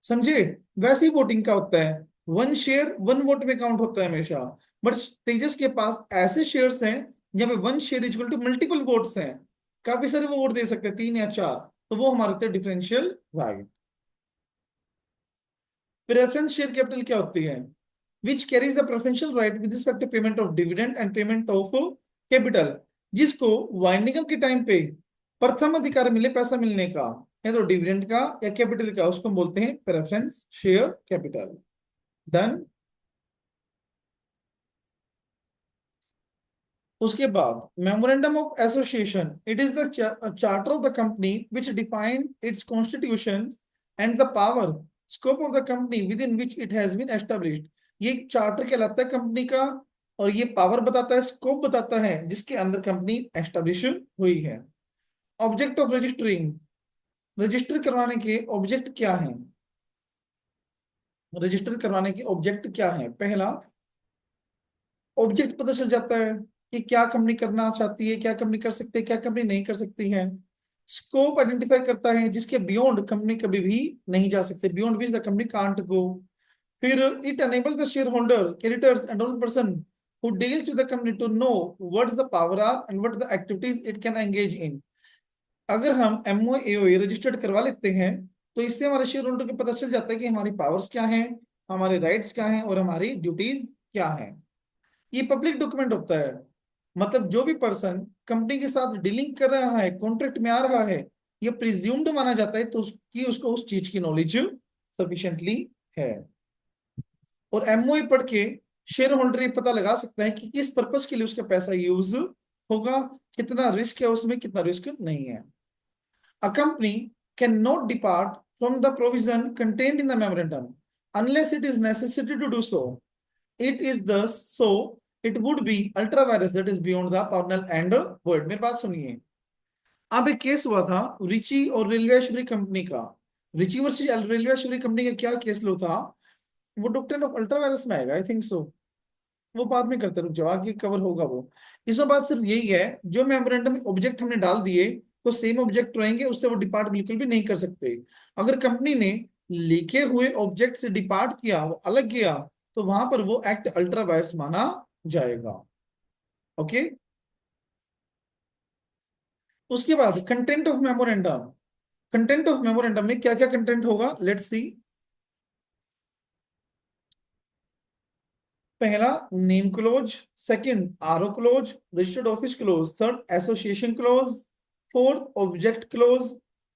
समझे? वैसे ही वोटिंग का होता है, वन शेयर वन वोट में काउंट होता है हमेशा। बट तेजस के पास ऐसे शेयर्स हैं जहाँ पे one share equal to multiple votes हैं, काफी सारे वो वोट दे सकते हैं, 3 या 4। तो वो हमारे होते हैं differential right. Preference share capital क्या होती है? Which carries the preferential right with respect to payment of dividend and payment of capital. जिसको वाइंडिंग अप के टाइम पे प्रथम अधिकार मिले पैसा मिलने का, या तो डिविडेंड का या कैपिटल का, उसको हम बोलते हैं प्रेफरेंस शेयर कैपिटल। डन। उसके बाद memorandum of association, it is the charter of the company which define its constitution and the power scope of the company within which it has been established. ये charter कहलाता है company का, और ये power बताता है, scope बताता है जिसके अंदर कंपनी एस्टेब्लिश हुई है। ऑब्जेक्ट ऑफ रजिस्टरिंग, रजिस्टर करवाने के ऑब्जेक्ट क्या है? रजिस्टर करवाने के ऑब्जेक्ट क्या है? पहला, ऑब्जेक्ट पता चल जाता है कि क्या कंपनी करना चाहती है, क्या कंपनी कर सकती है, क्या कंपनी नहीं कर सकती है। स्कोप आइडेंटिफाई करता है जिसके बियॉन्ड कंपनी कभी भी नहीं जा सकती, beyond which the company can't go. फिर it enables the shareholder, creditors and all person who deals with the company to know what the power are and what the activities it can engage in। अगर हम MOAOA registered करवा लेते हैं तो इससे हमारे share holder को पता चल जाता है कि हमारी पावर्स क्या हैं, हमारे राइट्स क्या हैं और हमारी ड्यूटीज क्या हैं। ये पब्लिक डॉक्यूमेंट होता है, मतलब जो भी पर्सन कंपनी के साथ डीलिंग कर रहा है, कॉन्ट्रैक्ट में आ रहा है, ये प्रिज्यूम्ड माना जाता है तो उसको उस चीज की नॉलेज सफिशिएंटली है। और एमओए पढ़ के शेयर होल्डर ये पता लगा सकता है कि किस पर्पस के लिए उसका पैसा यूज होगा, कितना रिस्क है उसमें, कितना रिस्क नहीं है। A company cannot depart from the provision contained in the memorandum unless it is necessary to do so. It is thus so it would be ultra virus that is beyond the power and void। मेरी बात सुनिए। अब एक case हुआ था Richie और railway एश्योरी company का। Richie versus railway एश्योरी company का क्या केस लो था? वो डॉक्ट्रिन ऑफ अल्ट्रा वायरस में आएगा, आई थिंक सो। वो बाद में करते, रुक जाओ, आगे कवर होगा वो। इसमें बात सिर्फ यही है, जो मेमोरेंडम में ऑब्जेक्ट हमने डाल दिए तो सेम ऑब्जेक्ट रहेंगे, उससे वो डिपार्ट बिल्कुल भी नहीं कर सकते। अगर कंपनी ने लिखे हुए ऑब्जेक्ट से डिपार्ट किया, वो अलग किया, तो वहां पर वो एक्ट अल्ट्रा वायरस माना जाएगा। ओके। उसके बाद content of memorandum. Content of memorandum में क्या क्या कंटेंट होगा, लेट्स सी। पहला name close, second RO close, registered office close, third association close, fourth object close,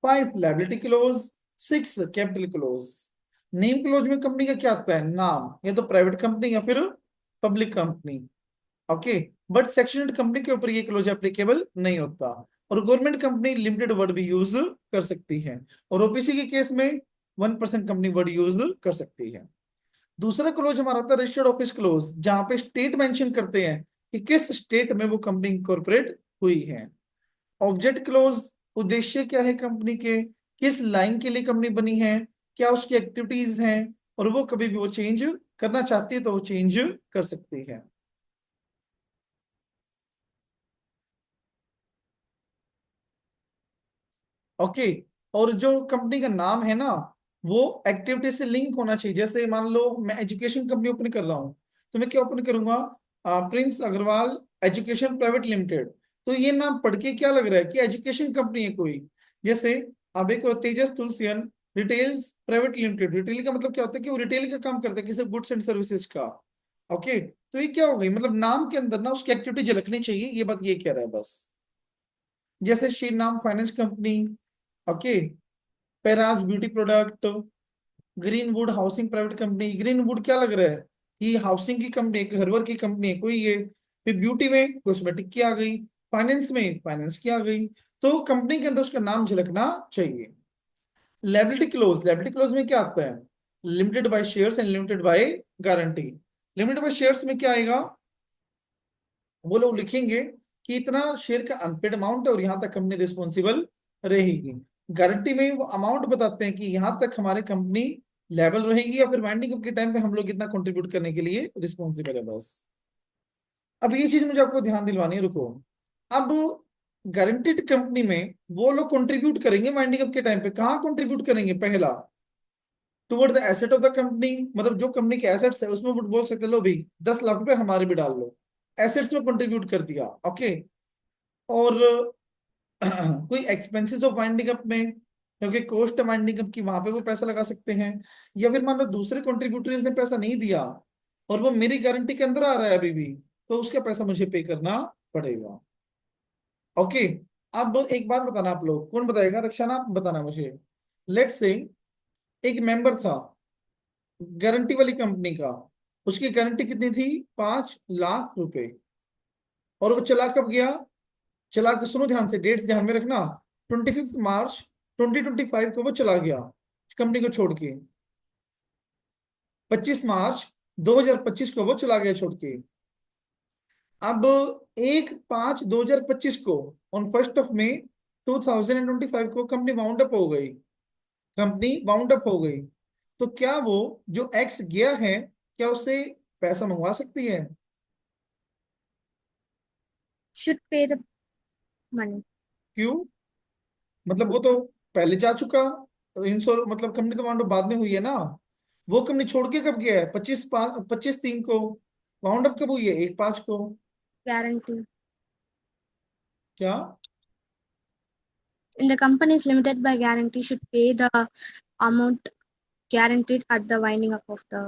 five liability close, six capital close. Name close में company का क्या आता है, नाम, या तो प्राइवेट कंपनी या फिर public company. Okay. But section eight company के ऊपर ये क्लोज एप्लीकेबल नहीं होता। और गवर्नमेंट कंपनी लिमिटेड वर्ड भी यूज कर सकती है, और ओपीसी के केस में 1% कंपनी वर्ड यूज कर सकती है। दूसरा क्लोज हमारा था रजिस्टर्ड ऑफिस क्लोज, जहां पे स्टेट मेंशन करते हैं कि किस स्टेट में वो कंपनी इंकॉर्पोरेट हुई है। ऑब्जेक्ट क्लोज, उद्देश्य क्या है कंपनी के, किस लाइन के लिए कंपनी बनी है, क्या उसकी एक्टिविटीज हैं, और वो कभी भी वो चेंज करना चाहती है तो वो चेंज कर सकती है। ओके। और जो कंपनी का नाम है ना, वो एक्टिविटी से लिंक होना चाहिए। जैसे मान लो मैं एजुकेशन कंपनी ओपन कर रहा हूँ, तो मैं क्या ओपन करूंगा, Prince Agarwal education private limited. तो ये नाम पढ़ के क्या लग रहा है कि एजुकेशन कंपनी है कोई। जैसे अब एक तेजस तुलसियन रिटेल्स प्राइवेट लिमिटेड, रिटेल का मतलब क्या होता है कि वो रिटेल का काम करता है, किसी गुड्स एंड सर्विसेज का। ओके। तो ये क्या हो गई, मतलब नाम के अंदर ना उसकी एक्टिविटी झलकनी चाहिए, ये बात ये कह रहा है बस। जैसे Shriram finance company, okay, पेराज beauty product, Greenwood housing private company. Greenwood क्या लग रहा है कि हाउसिंग की कंपनी, घर की कंपनी है कोई ये। फिर ब्यूटी में कॉस्मेटिक की आ गई, फाइनेंस में फाइनेंस की आ गई। तो कंपनी के अंदर उसका नाम झलकना चाहिए। लायबिलिटी क्लोज, लायबिलिटी क्लोज में क्या आता है, limited by shares and limited by guarantee. Limited by shares में क्या आएगा, वो लोग लिखेंगे कि इतना शेयर का अनपेड अमाउंट है और यहां तक कंपनी रिस्पॉन्सिबल रहेगी। गारंटी में वो अमाउंट बताते हैं कि यहां तक हमारे कंपनी लेवल रहेगी, या फिर वाइंडिंग अप के टाइम पे हम लोग इतना कंट्रीब्यूट करने के लिए रिस्पॉन्सिबल है बस। अब ये चीज मुझे आपको ध्यान दिलवानी है, रुको। अब गारंटीड कंपनी में वो लोग कंट्रीब्यूट करेंगे वाइंडिंग अप के टाइम पे, कहाँ कंट्रीब्यूट करेंगे, पहला toward the asset of the company, मतलब जो कंपनी के एसेट्स है उसमें वो बोल सकते हैं, लो भाई 10 लाख रुपए हमारे भी डाल लो, एसेट्स में कंट्रीब्यूट कर दिया। ओके। और कोई एक्सपेंसेस ऑफ वाइंडिंग अप में, क्योंकि कॉस्ट वाइंडिंग अप की वहां पे वो पैसा लगा सकते हैं। या फिर मान लो दूसरे कंट्रीब्यूटर्स ने पैसा नहीं दिया और वो मेरी गारंटी के अंदर आ रहा है अभी भी, तो उसका पैसा मुझे पे करना पड़ेगा। ओके। अब एक बात बताना, आप लोग कौन बताएगा, रक्षाना आप बताना मुझे। लेट्स से एक मेंबर था गारंटी वाली कंपनी का, उसकी गारंटी कितनी थी, 5 लाख रुपए। और वो चला कब गया, चला के, सुनो ध्यान से, डेट्स ध्यान में रखना, 25 मार्च 2025 को वो चला गया कंपनी को छोड़ के। 25 मार्च 2025 को वो चला गया छोड़ के। अब 1/5/2025 को, ऑन 1 मई 2025 को कंपनी वाउंड अप हो गई, कंपनी वाउंड अप हो गई। तो क्या वो जो एक्स गया है, क्या उससे पैसा मंगवा सकती है। should pay the money. क्यों, मतलब वो तो पहले जा चुका, इंश्योर मतलब कंपनी तो वाउंड अप बाद में हुई है ना। वो कंपनी छोड़ के कब गया है, 25/5 25/3 को। वाउंड अप कब हुई है, 1/5 को। Guarantee. क्या, In the company is limited by guarantee should pay the amount guaranteed at the winding up of the.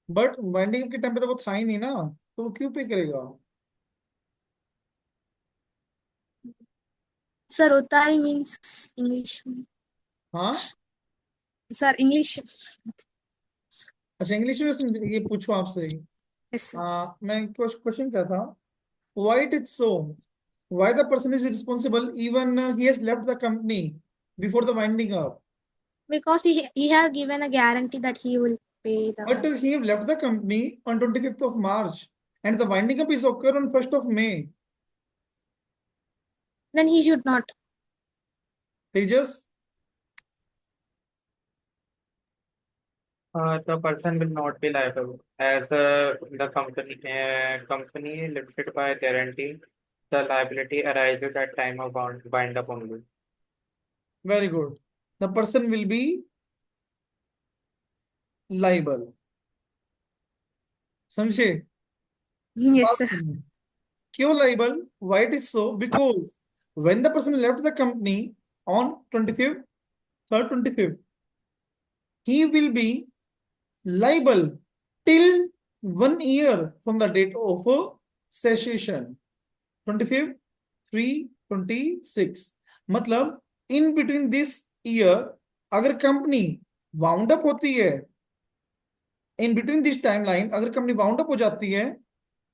But winding के टाइम पे तो वो था ही नहीं ना, तो वो क्यों पे करेगा। Sir, उताई means English. हाँ, Sir, English. अच्छा इंग्लिश में ये पूछो आपसे। Yes, sir. मैं क्वेश्चन क्या था, why it is so, why the person is responsible even he has left the company before the winding up. Because he have given a guarantee that he will pay But the. he have left the company on 25th of March and the winding up is occur on 1st of May. Then he should not. Tejas, The person will not be liable as the company limited by guarantee. The liability arises at time of bind up only. Very good. The person will be liable. समझे? Yes, बात sir. सुनिए. क्यों liable? Why it is so? Because when the person left the company on 25th, 3rd, 25th, he will be liable till 1 year from the date of cessation. 25th, 3, 26. मतलब in between this year अगर company wound up होती है, in between this timeline अगर company wound up हो जाती है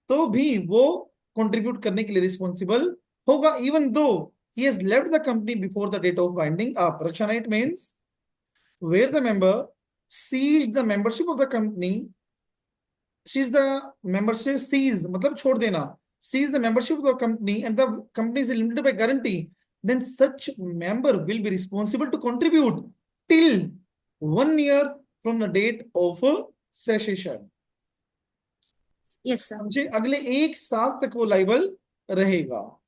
तो भी वो कंट्रीब्यूट करने के लिए रिस्पॉन्सिबल होगा, even though he has left the company before the date of winding up. Rakshana, it means where the member ceased the membership of the company, cease the membership, cease मतलब छोड़ देना, cease the membership of the company and the company is limited by guarantee, then such member will be responsible to contribute till 1 year from the date of cessation. Yes, sir. समझे? अगले 1 साल तक वो liable रहेगा.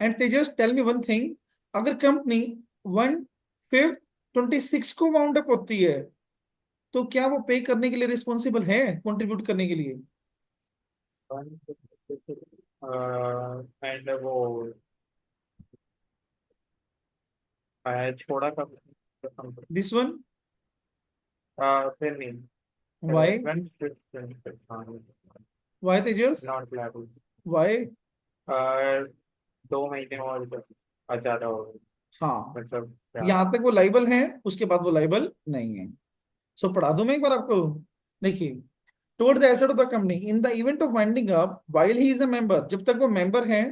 And Tejas tell me one thing, अगर company 1/5/26 को wound up होती है तो क्या वो पे करने के लिए रिस्पॉन्सिबल है, कंट्रीब्यूट करने के लिए? एंड वो छोड़ा कब? दिस वन फिर नहीं. Why? 1/5 why Tejas? Not liable. Why? 2 महीने और ज्यादा हो गए. हाँ, मतलब क्या? यहां तक वो लाइबल है, उसके बाद वो लाइबल नहीं है. सो पढ़ा दूं मैं एक बार आपको. देखिए, toward the asset of the company in the event of winding up while he is a member, जब तक वो मेंबर है,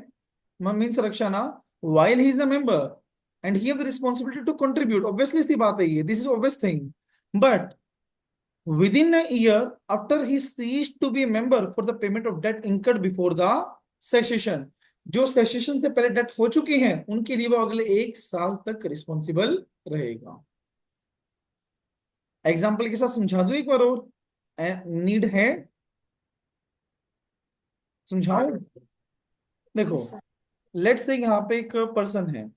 मीन्स रक्षाना, while he is a member and he have the responsibility to contribute, obviously सी बात है ये, this is obvious thing. But within a year after he ceased to be a member for the payment of debt incurred before the cessation, जो session से पहले date हो चुकी हैं उनके लिए वो अगले 1 साल तक रिस्पॉन्सिबल रहेगा. एग्जाम्पल के साथ समझा दो एक बार और, नीड है समझाऊं? देखो, Yes, sir. लेट्स से यहाँ पे एक पर्सन है,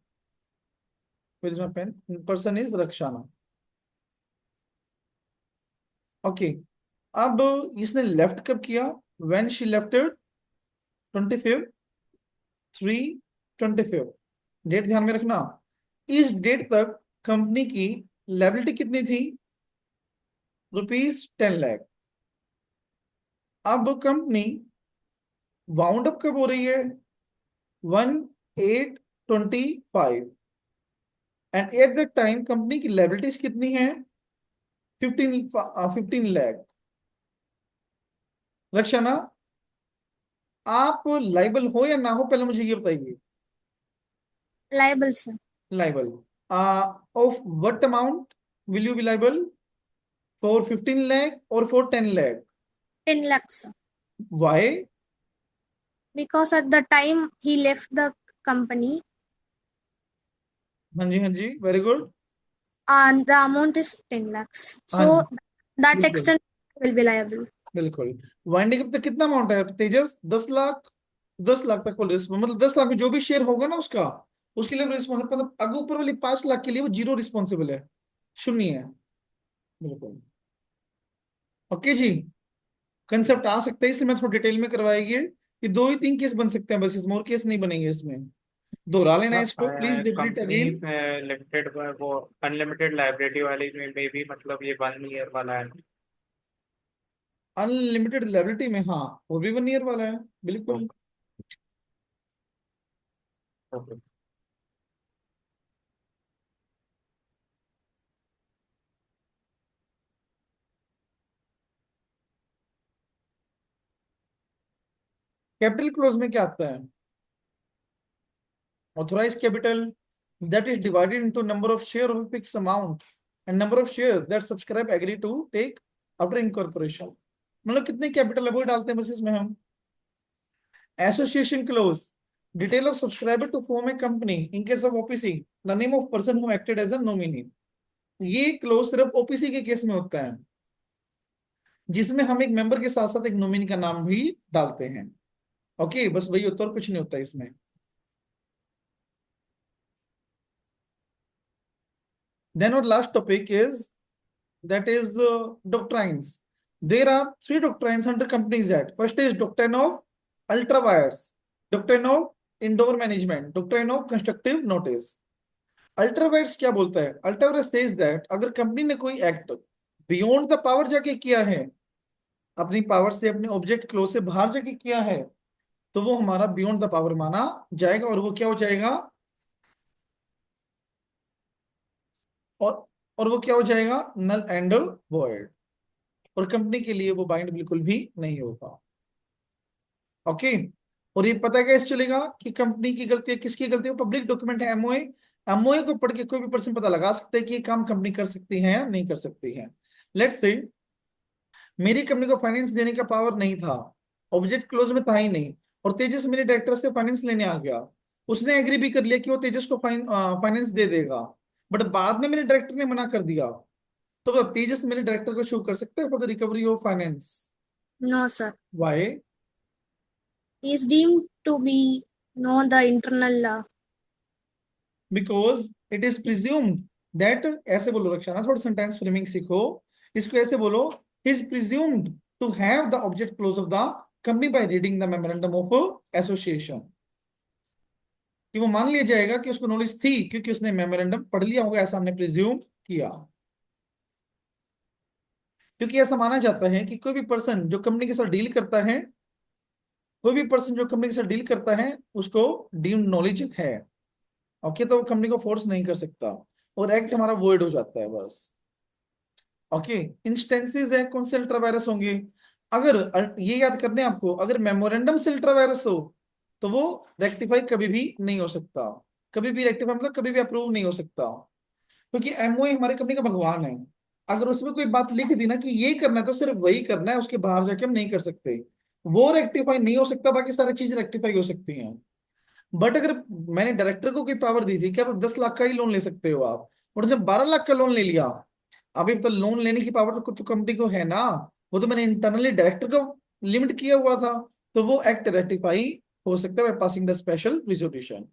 पेन, पर्सन इज रक्षाना. ओके, अब इसने लेफ्ट कब किया? When she लेफ्टेड 25th 3/25. डेट ध्यान में रखना. इस डेट तक कंपनी की लायबिलिटी कितनी थी? ₹10 लाख. अब कंपनी वाउंड अप कब हो रही है? 1/8/25 and at the time company की लायबिलिटीज कितनी है? 15 लाख. रक्षाना, आप लाइबल हो या ना हो, पहले मुझे ये बताइए. Liable, sir. Liable. Of what amount will you be liable? For 15 lakh or for 10 lakh? 10 lakhs, sir. Why? Because at the time he left the company, हाँ जी, very good. and the amount is 10 lakhs. हाँ So ji, that बिल्कुल extent will be liable. बिल्कुल. Winding up तक कितना amount है तेजस? 10 लाख. 10 लाख तक को मतलब 10 लाख में जो भी शेयर होगा ना उसका, उसके लिए रिस्पॉन्सिबल, मतलब अगर ऊपर वाली 5 लाख के लिए वो जीरो रिस्पॉन्सिबल है, शून्य है. बिल्कुल. ओके जी, कंसेप्ट आ सकता है, इसलिए मैं थोड़ा डिटेल में करवाएगी कि 2 ही 3 केस बन सकते हैं बस, इसमें और केस नहीं बनेंगे. इसमें दोहरा लेना इसको please, repeat company again. Limited वो अनलिमिटेड लाइबिलिटी वाली में भी मतलब ये 1 ईयर वाला है. अनलिमिटेड लायबिलिटी में हाँ, वो भी 1 ईयर वाला है. बिल्कुल. ओके. कैपिटल क्लोज में क्या आता है? Authorized capital that is divided into number of share of a fixed amount and number of share that subscribe agree to take after incorporation. मतलब कितने कैपिटल है वो डालते हैं बस इसमें हम. Association clause, detail of subscriber to form a company in case of OPC, the name of person who acted as a nominee. ये क्लोज सिर्फ ओपीसी के केस में होता है. जिसमें हम एक मेंबर के साथ साथ एक नॉमिनी का नाम भी डालते हैं। ओके, बस वही होता है और कुछ नहीं होता इसमें। देन और last topic is that is doctrines. There are three doctrines under Companies Act. First is doctrine of ultra wires, doctrine of indoor management, doctrine of constructive notice. Ultra wires क्या बोलता है? Ultra wires says that अगर company ने कोई act beyond the power जाके किया है, अपनी पावर से अपने ऑब्जेक्ट क्लोज से बाहर जाके किया है, तो वो हमारा बियॉन्ड द पावर माना जाएगा और वो क्या हो जाएगा, और और वो क्या हो जाएगा, नल एंड वॉइड, और कंपनी के लिए वो बाइंड बिल्कुल भी नहीं होगा। ओके, और ये पता कैसे चलेगा कि कंपनी की गलती है, किसकी गलती है? पब्लिक डॉक्यूमेंट है एमओए, एमओए को पढ़ के कोई भी पर्सन पता लगा सकता है कि ये काम कंपनी कर सकती है या नहीं कर सकती है। लेट्स से मेरी कंपनी को फाइनेंस देने का पावर नहीं था, ऑब्जेक्ट क्लोज में था ही नहीं, और तेजस मेरे डायरेक्टर से फाइनेंस लेने आ गया, उसने एग्री भी कर लिया कि वो तेजस को फाइनेंस दे देगा, बट बाद में मेरे डायरेक्टर ने मना कर दिया, तो क्या तेजस मेरे डायरेक्टर को शो कर सकते हैं for the recovery of finance? No, sir. Why? He is deemed to be know the internal because it is presumed that, ऐसे बोलो रक्षाना, थोड़ा सेंटेंस फ्रेमिंग सीखो, इसको ऐसे बोलो, is presumed to have the object clause of the company by reading the memorandum of association, कि वो मान लिया जाएगा कि उसको नॉलेज थी क्योंकि उसने मेमोरेंडम पढ़ लिया होगा, ऐसा हमने प्रिज्यूम किया। क्योंकि ऐसा माना जाता है कि कोई भी पर्सन जो कंपनी के साथ डील करता है, कोई भी पर्सन जो कंपनी के साथ डील करता है उसको डीम्ड नॉलेज है। ओके, तो वो कंपनी को फोर्स नहीं कर सकता और एक्ट हमारा वॉइड हो जाता है बस। ओके, इंस्टेंसेस है कौन से अल्ट्रा वायरस होंगे, अगर ये याद करने आपको, अगर मेमोरेंडम से अल्ट्रा वायरस हो तो वो रेक्टिफाई कभी भी नहीं हो सकता, कभी भी रेक्टिफाई मतलब कभी भी अप्रूव नहीं हो सकता, क्योंकि एमओए हमारी कंपनी का भगवान है। अगर उसमें कोई बात लिख दी ना कि ये करना है तो सिर्फ वही करना है, उसके बाहर जाके हम नहीं कर सकते, वो रेक्टिफाई नहीं हो सकता, बाकी सारी चीजें रेक्टिफाई हो सकती हैं। बट अगर मैंने डायरेक्टर को कोई पावर दी थी, क्या तो 10 लाख का ही लोन ले सकते हो आप, और जब 12 लाख का लोन ले लिया, अभी तो लोन लेने की पावर तो कंपनी को है ना, वो तो मैंने इंटरनली डायरेक्टर को लिमिट किया हुआ था, तो वो एक्ट रेक्टिफाई हो सकता है by passing the special resolution.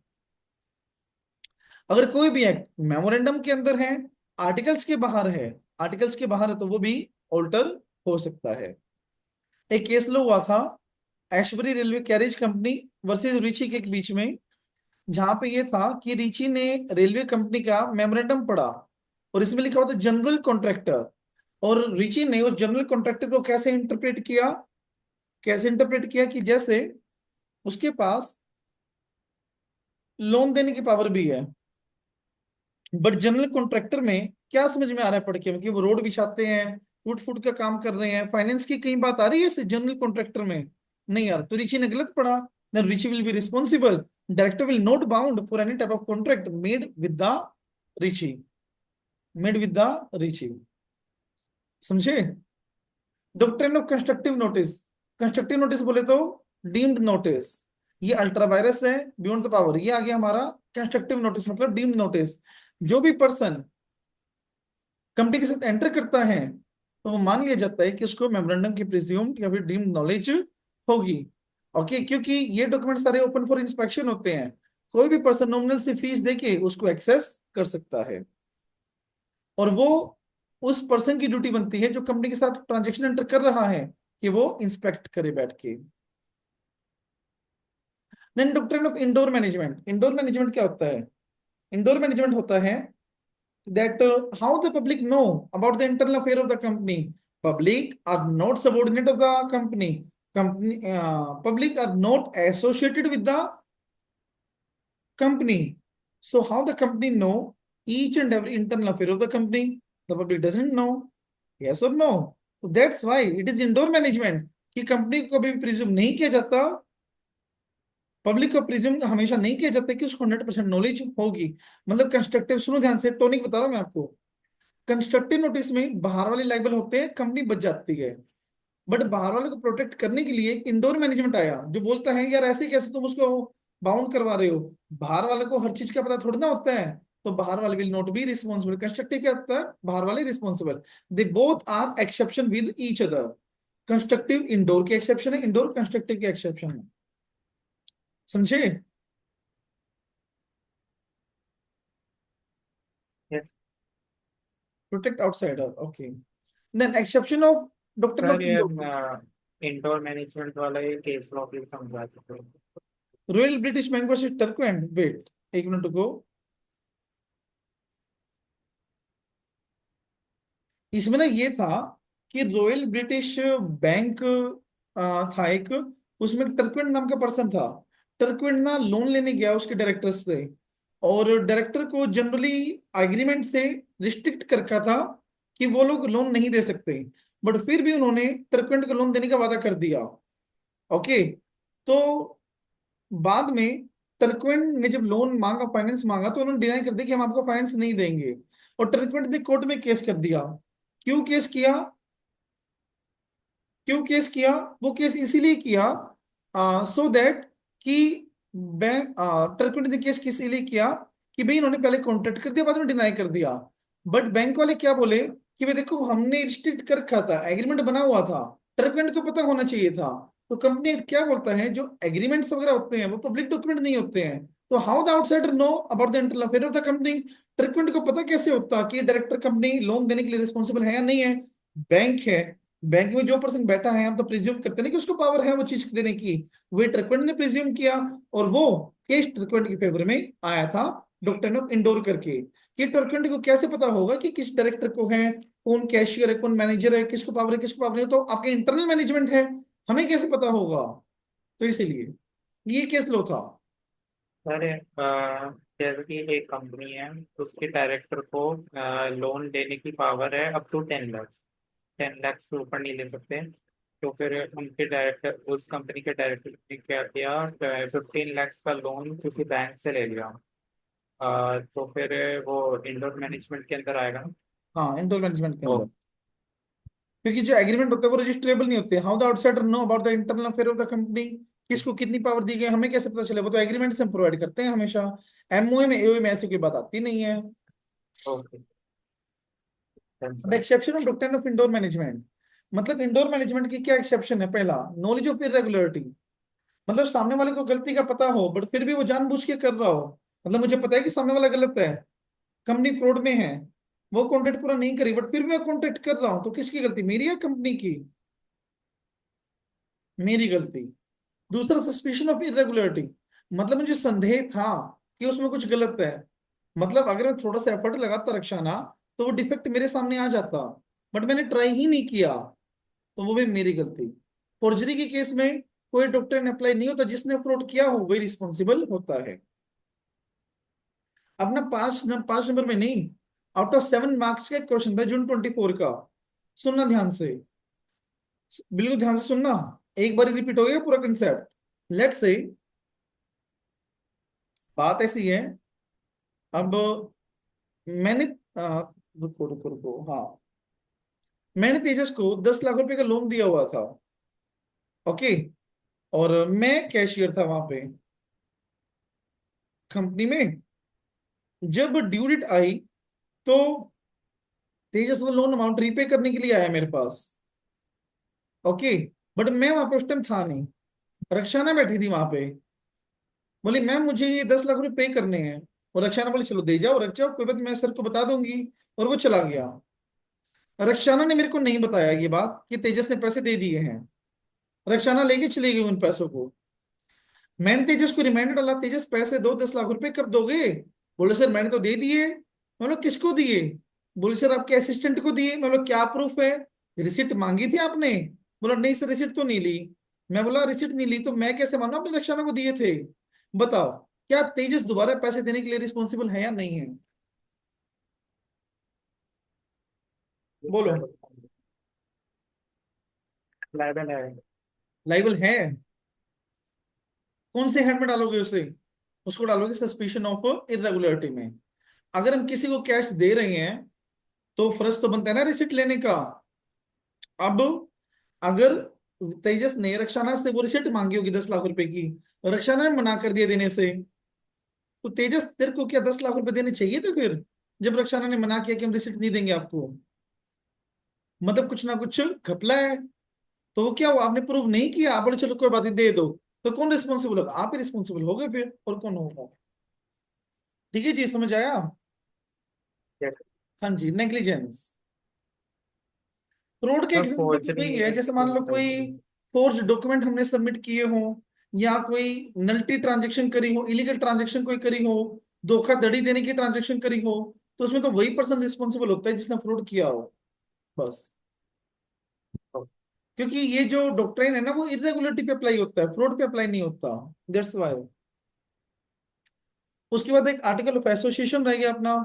अगर कोई भी एक्ट मेमोरेंडम के अंदर है, आर्टिकल्स के बाहर है, आर्टिकल्स के बाहर है, तो वो भी ऑल्टर हो सकता है। एक केस लो हुआ था Ashbury railway carriage company versus Riche के बीच में, जहां पे ये था कि रिची ने रेलवे कंपनी का मेमोरेंडम पढ़ा और इसमें लिखा हुआ था जनरल कॉन्ट्रैक्टर, और रिची ने उस जनरल कॉन्ट्रैक्टर को कैसे इंटरप्रेट किया, कैसे इंटरप्रेट किया कि जैसे उसके पास लोन देने की पावर भी है, बट जनरल कॉन्ट्रैक्टर में क्या समझ में आ रहा है पढ़ के कि वो रोड बिछाते हैं, टूट फूट का काम कर रहे हैं, फाइनेंस की कहीं बात आ रही है इस जनरल कॉन्ट्रैक्टर में? नहीं यार, तो रिची ने गलत पढ़ा। Then Richie will be responsible, director will not bound for any type of contract made with the Richie, made with the Richie. समझे? Doctrine of constructive notice, constructive notice बोले तो डीम्ड नोटिस, ये ultra vires है beyond the power, ये आ गया हमारा constructive notice, मतलब डीम्ड नोटिस। जो भी पर्सन कंपनी के साथ एंटर करता है तो वो मान लिया जाता है कि उसको मेमोरेंडम की प्रिज्यूम्ड या फिर डीम्ड नॉलेज होगी। ओके, क्योंकि ये डॉक्यूमेंट सारे ओपन फॉर इंस्पेक्शन होते हैं, कोई भी पर्सन नॉमिनल से फीस देके उसको एक्सेस कर सकता है, और वो उस पर्सन की ड्यूटी बनती है जो कंपनी के साथ ट्रांजेक्शन एंटर कर रहा है कि वो इंस्पेक्ट करे बैठ के। Then doctrine of indoor management, indoor management क्या होता है? इंडोर मैनेजमेंट होता है that how the public know about the internal affair of the company. Public are not subordinate of the company, public are not associated with the company, so how the company know each and every internal affair of the company? The public doesn't know, yes or no? So that's why it is indoor management, कि company को भी presume नहीं किया जाता, public को presume हमेशा नहीं किया जाता कि उसको 100% नॉलेज होगी। मतलब कंस्ट्रक्टिव, सुनो ध्यान से, टॉनिक बता रहा हूं मैं आपको। कंस्ट्रक्टिव नोटिस में बाहर वाले लाइबल होते हैं, कंपनी बच जाती है, बट बाहर वाले को प्रोटेक्ट करने के लिए इंडोर मैनेजमेंट आया जो बोलता है यार ऐसे कैसे तुम उसको बाउंड करवा रहे हो, बाहर वाले को हर चीज का पता थोड़ा ना होता है, तो बाहर वाले will not be responsible. Constructive क्या होता है? बाहर वाले responsible, they both are exception with each other. Constructive indoor के एक्सेप्शन है, इंडोर कंस्ट्रक्टिव के एक्सेप्शन है, समझे? Yes protect outsider, okay. Then exception of doctrine sir, of ये इंडोर। इंडोर मैनेजमेंट वाला ये केस लॉ भी समझा दीजिए। Royal British bank versus Turquand and, wait, एक मिनट को। इसमें ना ये था कि रॉयल ब्रिटिश बैंक था एक, उसमें टर्कवेंट नाम का पर्सन था। टर्कवेंट ना लोन लेने गया उसके डायरेक्टर से, और डायरेक्टर को जनरली एग्रीमेंट से रिस्ट्रिक्ट कर रखा था कि वो लोग लोन नहीं दे सकते, बट फिर भी उन्होंने टर्कवेंट को लोन देने का वादा कर दिया। ओके, तो बाद में टर्कवेंट ने जब लोन मांगा, फाइनेंस मांगा, तो उन्होंने डिनाई कर दिया कि हम आपको फाइनेंस नहीं देंगे, और टर्कवेंट ने कोर्ट में केस कर दिया। क्यों केस किया? क्यों केस किया? वो केस इसीलिए किया सो दैट कि बैंक, टर्कवेंट ने केस इसीलिए किया कि भाई इन्होंने पहले कॉन्ट्रैक्ट कर दिया, बाद में डिनाई कर दिया। बट बैंक वाले क्या बोले कि भाई देखो हमने रिस्ट्रिक्ट कर रखा था, एग्रीमेंट बना हुआ था, टर्कवेंट को पता होना चाहिए था। तो कंपनी एक्ट क्या बोलता है, जो एग्रीमेंट्स वगैरह होते हैं वो पब्लिक डॉक्यूमेंट नहीं होते हैं, तो how the outsider know about the internal affair of the company? Turquand को पता कैसे होता कि डायरेक्टर कंपनी लोन देने के लिए रिस्पॉन्सिबल है या नहीं है? बैंक है, बैंक में जो पर्सन बैठा है हम तो प्रिज्यूम करते नहीं कि उसको पावर है वो चीज देने की, वे ट्रिकवेंट ने प्रिज्यूम किया, और वो केस ट्रिकवेंट के फेवर में आया था, डॉक्टर ऑफ इंडोर करके। कि ट्रिकवेंट को कैसे पता होगा कि किस डायरेक्टर को है, कौन कैशियर है, कौन मैनेजर है, किसको पावर है किसको पावर नहीं, तो आपके इंटरनल मैनेजमेंट है, हमें कैसे पता होगा? तो इसीलिए ये केस लो था। सर, जैसे कि एक कंपनी है, उसके डायरेक्टर को लोन देने की पावर है अप टू 10 लाख। 10 लाख से ऊपर नहीं ले सकते। तो फिर उनके डायरेक्टर, उस कंपनी के डायरेक्टर ने क्या किया, 15 लाख का लोन किसी बैंक से ले लिया। तो फिर वो इंडोर मैनेजमेंट के अंदर आएगा ना। हाँ, इंडोर मैनेजमेंट के ओ, अंदर, क्योंकि जो एग्रीमेंट होते हैं वो रजिस्ट्रेबल नहीं होते। How the outsider know about the internal affair of the company? किसको कितनी पावर दी गई हमें कैसे पता चले? वो तो एग्रीमेंट से हम प्रोवाइड करते हैं हमेशा। एमओए में, एओए में ऐसी कोई बात आती नहीं है। ओके। अब exception of doctrine of indoor management, मतलब इंडोर मैनेजमेंट की क्या एक्सेप्शन है? पहला, नॉलेज ऑफ इरेगुलरिटी, मतलब सामने वाले को गलती का पता हो बट फिर भी वो जानबूझ के कर रहा हो। मतलब मुझे पता है कि सामने वाला गलत है, कंपनी फ्रॉड में है, वो कॉन्ट्रैक्ट पूरा नहीं करी बट फिर भी मैं कॉन्ट्रैक्ट कर रहा हूं, तो किसकी गलती, मेरी या कंपनी की? मेरी गलती। दूसरा, सस्पिशन ऑफ इरेगुलरिटी, मतलब मुझे संदेह था कि उसमें कुछ गलत है, मतलब अगर मैं थोड़ा सा एफर्ट लगाता रक्षाना तो वो डिफेक्ट मेरे सामने आ जाता, बट मैंने ट्राई ही नहीं किया, तो वो भी मेरी गलती। फोर्जरी के केस में कोई डॉक्टर अप्लाई नहीं होता, जिसने फ्रॉड किया हो वही रिस्पॉन्सिबल होता है। अब ना 5 नंबर में नहीं, आउट ऑफ 7 मार्क्स का क्वेश्चन था जून 24 का, सुनना ध्यान से, बिल्कुल ध्यान से सुनना, एक बार रिपीट हो गया पूरा कंसेप्ट। लेट्स से बात ऐसी है, अब मैंने रुको रुको रुको, हाँ, मैंने तेजस को 10 लाख रुपए का लोन दिया हुआ था, ओके, और मैं कैशियर था वहां पे कंपनी में। जब ड्यू डेट आई तो तेजस वो लोन अमाउंट रीपे करने के लिए आया मेरे पास, ओके, बट मैं वहां पे उस टाइम था नहीं, रक्षाना बैठी थी वहां पे, बोली मैम मुझे ये 10 लाख रुपए पे करने हैं, और रक्षाना बोली चलो दे जाओ, रख जाओ, कोई बात नहीं, मैं सर को बता दूंगी, और वो चला गया। रक्षाना ने मेरे को नहीं बताया ये बात कि तेजस ने पैसे दे दिए हैं, रक्षाना लेके चली गई उन पैसों को। मैंने तेजस को रिमाइंडर डाला, तेजस पैसे दो, 10 लाख रुपए कब दोगे? बोले सर मैंने तो दे दिए। मैं बोला किसको दिए? बोले सर आपके असिस्टेंट को दिए। मैं बोला क्या प्रूफ है? रिसिप्ट मांगी थी आपने? बोला नहीं सर रिसिप्ट तो नहीं ली। मैं बोला रिसिप्ट नहीं ली तो मैं कैसे मानूं आपने रक्षाना को दिए थे? बताओ, क्या तेजस दोबारा पैसे देने के लिए रिस्पॉन्सिबल है या नहीं है? बोलो। लाइबल है। लाइबल है। कौन से हेड में डालोगे उसे? उसको डालोगे सस्पिशन ऑफ इरेगुलरिटी में। अगर हम किसी को कैश दे रहे हैं तो फर्ज तो बनता है ना रिसिप्ट लेने का। अब अगर तेजस ने रक्षाना से वो रिसिप्ट मांगी होगी 10 लाख रुपए की, और रक्षाना ने मना कर दिया देने से, तो तेजस तेरे को क्या 10 लाख रुपए देने चाहिए थे फिर, जब रक्षाना ने मना किया कि हम रिसिप्ट नहीं देंगे आपको? मतलब कुछ ना कुछ घपला है। तो वो क्या हुआ, आपने प्रूव नहीं किया, आप बोले चलो कोई बात नहीं दे दो, तो कौन रिस्पॉन्सिबल होगा, आप ही रिस्पॉन्सिबल हो गए फिर, और कौन होगा। ठीक है जी, समझ आया। Yes. हाँ जी, नेग्लिजेंस। फ्रॉड के तो एग्जाम्पल तो फोर्जरी वही है, जैसे मान लो कोई फोर्ज डॉक्यूमेंट हमने सबमिट किए हो, या कोई नल्टी ट्रांजेक्शन करी हो, इलीगल ट्रांजेक्शन कोई करी हो, धोखाधड़ी देने की ट्रांजेक्शन करी हो, तो उसमें तो वही पर्सन रिस्पॉन्सिबल होता है जिसने फ्रॉड किया हो, बस। क्योंकि ये जो डॉक्ट्राइन है ना, वो इरेगुलरिटी पे अप्लाई होता है, फ्रॉड पे अप्लाई नहीं होता, दैट्स व्हाई। उसके बाद एक आर्टिकल ऑफ एसोसिएशन रह गया अपना,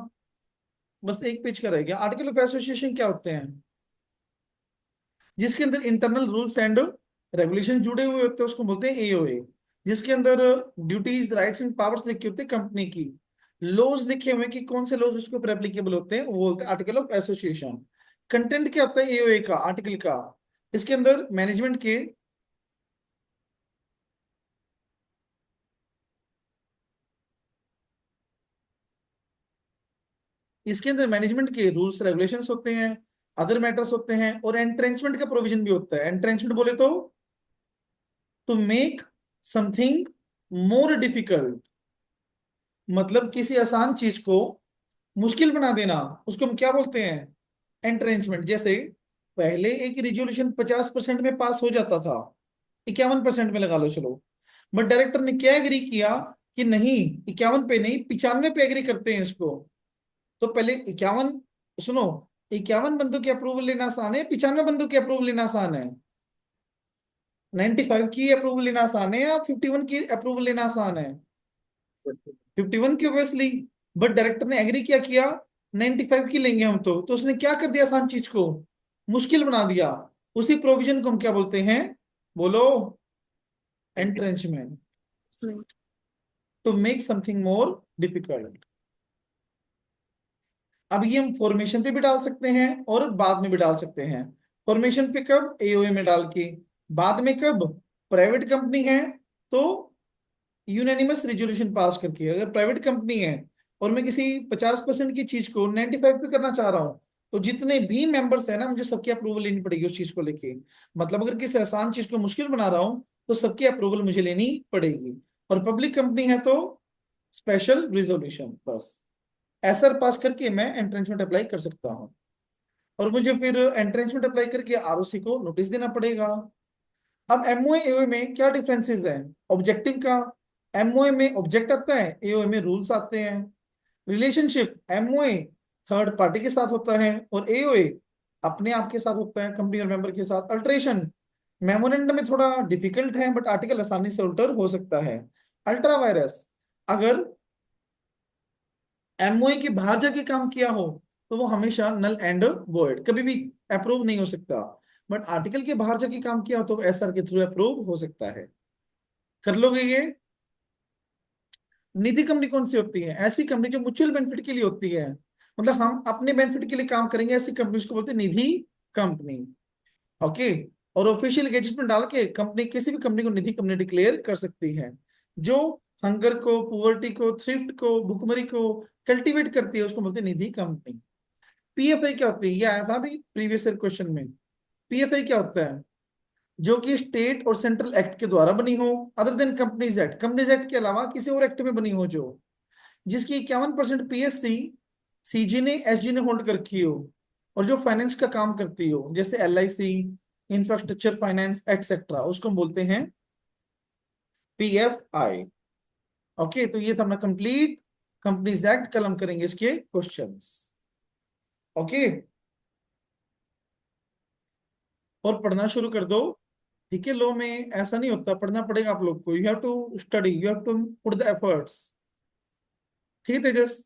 बस एक पेज का रह गया। आर्टिकल ऑफ एसोसिएशन क्या होते हैं, जिसके अंदर इंटरनल रूल्स एंड रेगुलेशन जुड़े हुए होते हैं, उसको बोलते हैं एओए। जिसके अंदर ड्यूटीज, राइट्स एंड पावर्स लिखे होते हैं कंपनी की, लॉज लिखे हुए कि कौन से लॉज उसके ऊपर एप्लीकेबल होते हैं, वो बोलते हैं आर्टिकल ऑफ एसोसिएशन। कंटेंट क्या होता है एओए का, आर्टिकल का, इसके अंदर मैनेजमेंट के रूल्स रेगुलेशंस होते हैं, अदर मैटर्स होते हैं, और एंट्रेंचमेंट का प्रोविजन भी होता है। एंट्रेंचमेंट बोले तो to make something more difficult, मतलब किसी आसान चीज को मुश्किल बना देना, उसको हम क्या बोलते हैं, एंट्रेंचमेंट। जैसे पहले एक रिजोल्यूशन 50% में पास हो जाता था, 51% में लगा लो चलो, बट डायरेक्टर ने क्या एग्री किया कि नहीं, 51 पे नहीं, 95 पे एग्री करते हैं इसको। तो पहले 51, सुनो, 51 बंदों की अप्रूवल लेना आसान है, 95 बंदों की अप्रूवल लेना आसान है, 95 की अप्रूवल लेना आसान है, या 51 की अप्रूवल लेना आसान है, 51 की ऑब्वियसली। बट डायरेक्टर ने एग्री किया 95 की लेंगे हम, तो उसने क्या कर दिया, आसान चीज को मुश्किल बना दिया। उसी प्रोविजन को हम क्या बोलते हैं, बोलो, entrenchment, to make something more difficult. अब ये हम फॉर्मेशन पे भी डाल सकते हैं और बाद में भी डाल सकते हैं। फॉर्मेशन पे कब, एओए में डाल के। बाद में कब, प्राइवेट कंपनी है तो यूनानिमस रेजोल्यूशन पास करके। अगर प्राइवेट कंपनी है और मैं किसी 50% की चीज को 95 पे करना चाह रहा हूँ, तो जितने भी मेंबर्स है ना, मुझे सबकी अप्रूवल लेनी पड़ेगी उस चीज को लेके। मतलब अगर किसी आसान चीज को मुश्किल बना रहा हूँ, तो सबकी अप्रूवल मुझे लेनी पड़ेगी। और पब्लिक कंपनी है तो स्पेशल रिजोल्यूशन, बस एसआर पास करके मैं एंट्रेंसमेंट अप्लाई कर सकता हूँ। और मुझे फिर एंट्रेंसमेंट अप्लाई करके आरओसी को नोटिस देना पड़ेगा। अब एमओए एओए में क्या डिफरेंसेस है, ऑब्जेक्टिव का, एमओए में ऑब्जेक्ट आता है, एओए में रूल्स आते हैं। रिलेशनशिप, एमओए थर्ड पार्टी के साथ होता है, और एओए अपने आप के साथ होता है, कंपनी और मेंबर के साथ। अल्टरेशन, मेमोरेंडम में थोड़ा डिफिकल्ट है, बट आर्टिकल आसानी से अल्टर हो सकता है। अल्ट्रा वायरस, अगर एमओए के बाहर जाके काम किया हो, तो वो हमेशा नल एंड वॉइड, कभी भी अप्रूव नहीं हो सकता। बट आर्टिकल के बाहर जाके काम किया हो तो एसआर के थ्रू अप्रूव हो सकता है। कर लोगे ये। निधि कंपनी कौन सी होती है, ऐसी कंपनी जो म्यूचुअल बेनिफिट के लिए होती है, मतलब हम अपने बेनिफिट के लिए काम करेंगे, ऐसी कंपनी को बोलते हैं निधि कंपनी। ओके। और ऑफिशियल गेजेट में डाल के कंपनी, किसी भी कंपनी को निधि कंपनी डिक्लेयर कर सकती है, जो हंगर को, पुअर्टी को, थ्रिफ्ट को, भुखमरी को कल्टीवेट करती है, उसको बोलते हैं निधि कंपनी। पीएफआई क्या होती है, ये आया था अभी प्रीवियस ईयर क्वेश्चन में। पीएफआई क्या होता है, जो कि स्टेट और सेंट्रल एक्ट के द्वारा बनी हो, other than companies act, companies act के अलावा किसी और एक्ट में बनी हो, जो जिसकी 51% पीएससी सीजी ने, एसजी ने होल्ड कर रखी हो, और जो फाइनेंस का काम करती हो, जैसे एलआईसी, इंफ्रास्ट्रक्चर फाइनेंस एक्सेट्रा, उसको हम बोलते हैं पीएफआई। ओके, तो ये था अपना कंप्लीट कंपनीज एक्ट। कल हम करेंगे इसके क्वेश्चंस। ओके, और पढ़ना शुरू कर दो। ठीक है, लो में ऐसा नहीं होता, पढ़ना पड़ेगा आप लोग को, you have to study, you have to put the efforts. ठीक है तेजस,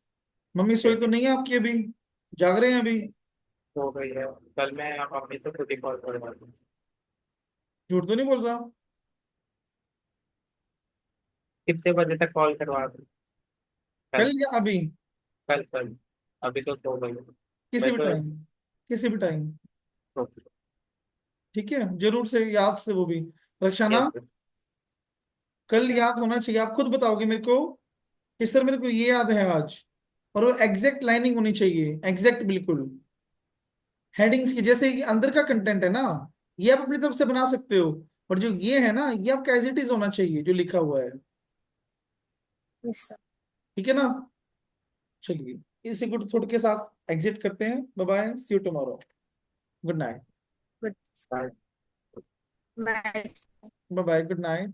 मम्मी सोई तो नहीं है आपकी अभी, जाग रहे हैं अभी? हो गई है। कल मैं आप अपने से खुद ही कॉल करवा दूँ। झूठ तो नहीं बोल रहा? कितने बजे तक कॉल करवा दूँ? कल कल। या अभी? कल कल। अभी तो सो गई हूँ। किसी मैं भी तो टाइम, किसी भी टाइम। सो। ठीक है, जरूर से याद से, वो भी रक्षाना, यस। कल Sure. याद होना चाहिए। आप खुद बताओगे मेरे को कि सर मेरे को ये याद है आज, और वो एग्जैक्ट लाइनिंग होनी चाहिए, एग्जैक्ट बिल्कुल। हेडिंग्स की, जैसे कि अंदर का कंटेंट है ना, ये आप अपनी तरफ से बना सकते हो, पर जो ये है ना, ये आपका एज इट इज होना चाहिए जो लिखा हुआ है। Yes, sir. ठीक है ना? चलिए इसी गुड थॉट के साथ एग्जिट करते हैं। Bye bye, see you tomorrow. Good night. Good. Bye. Bye. Bye bye, good night.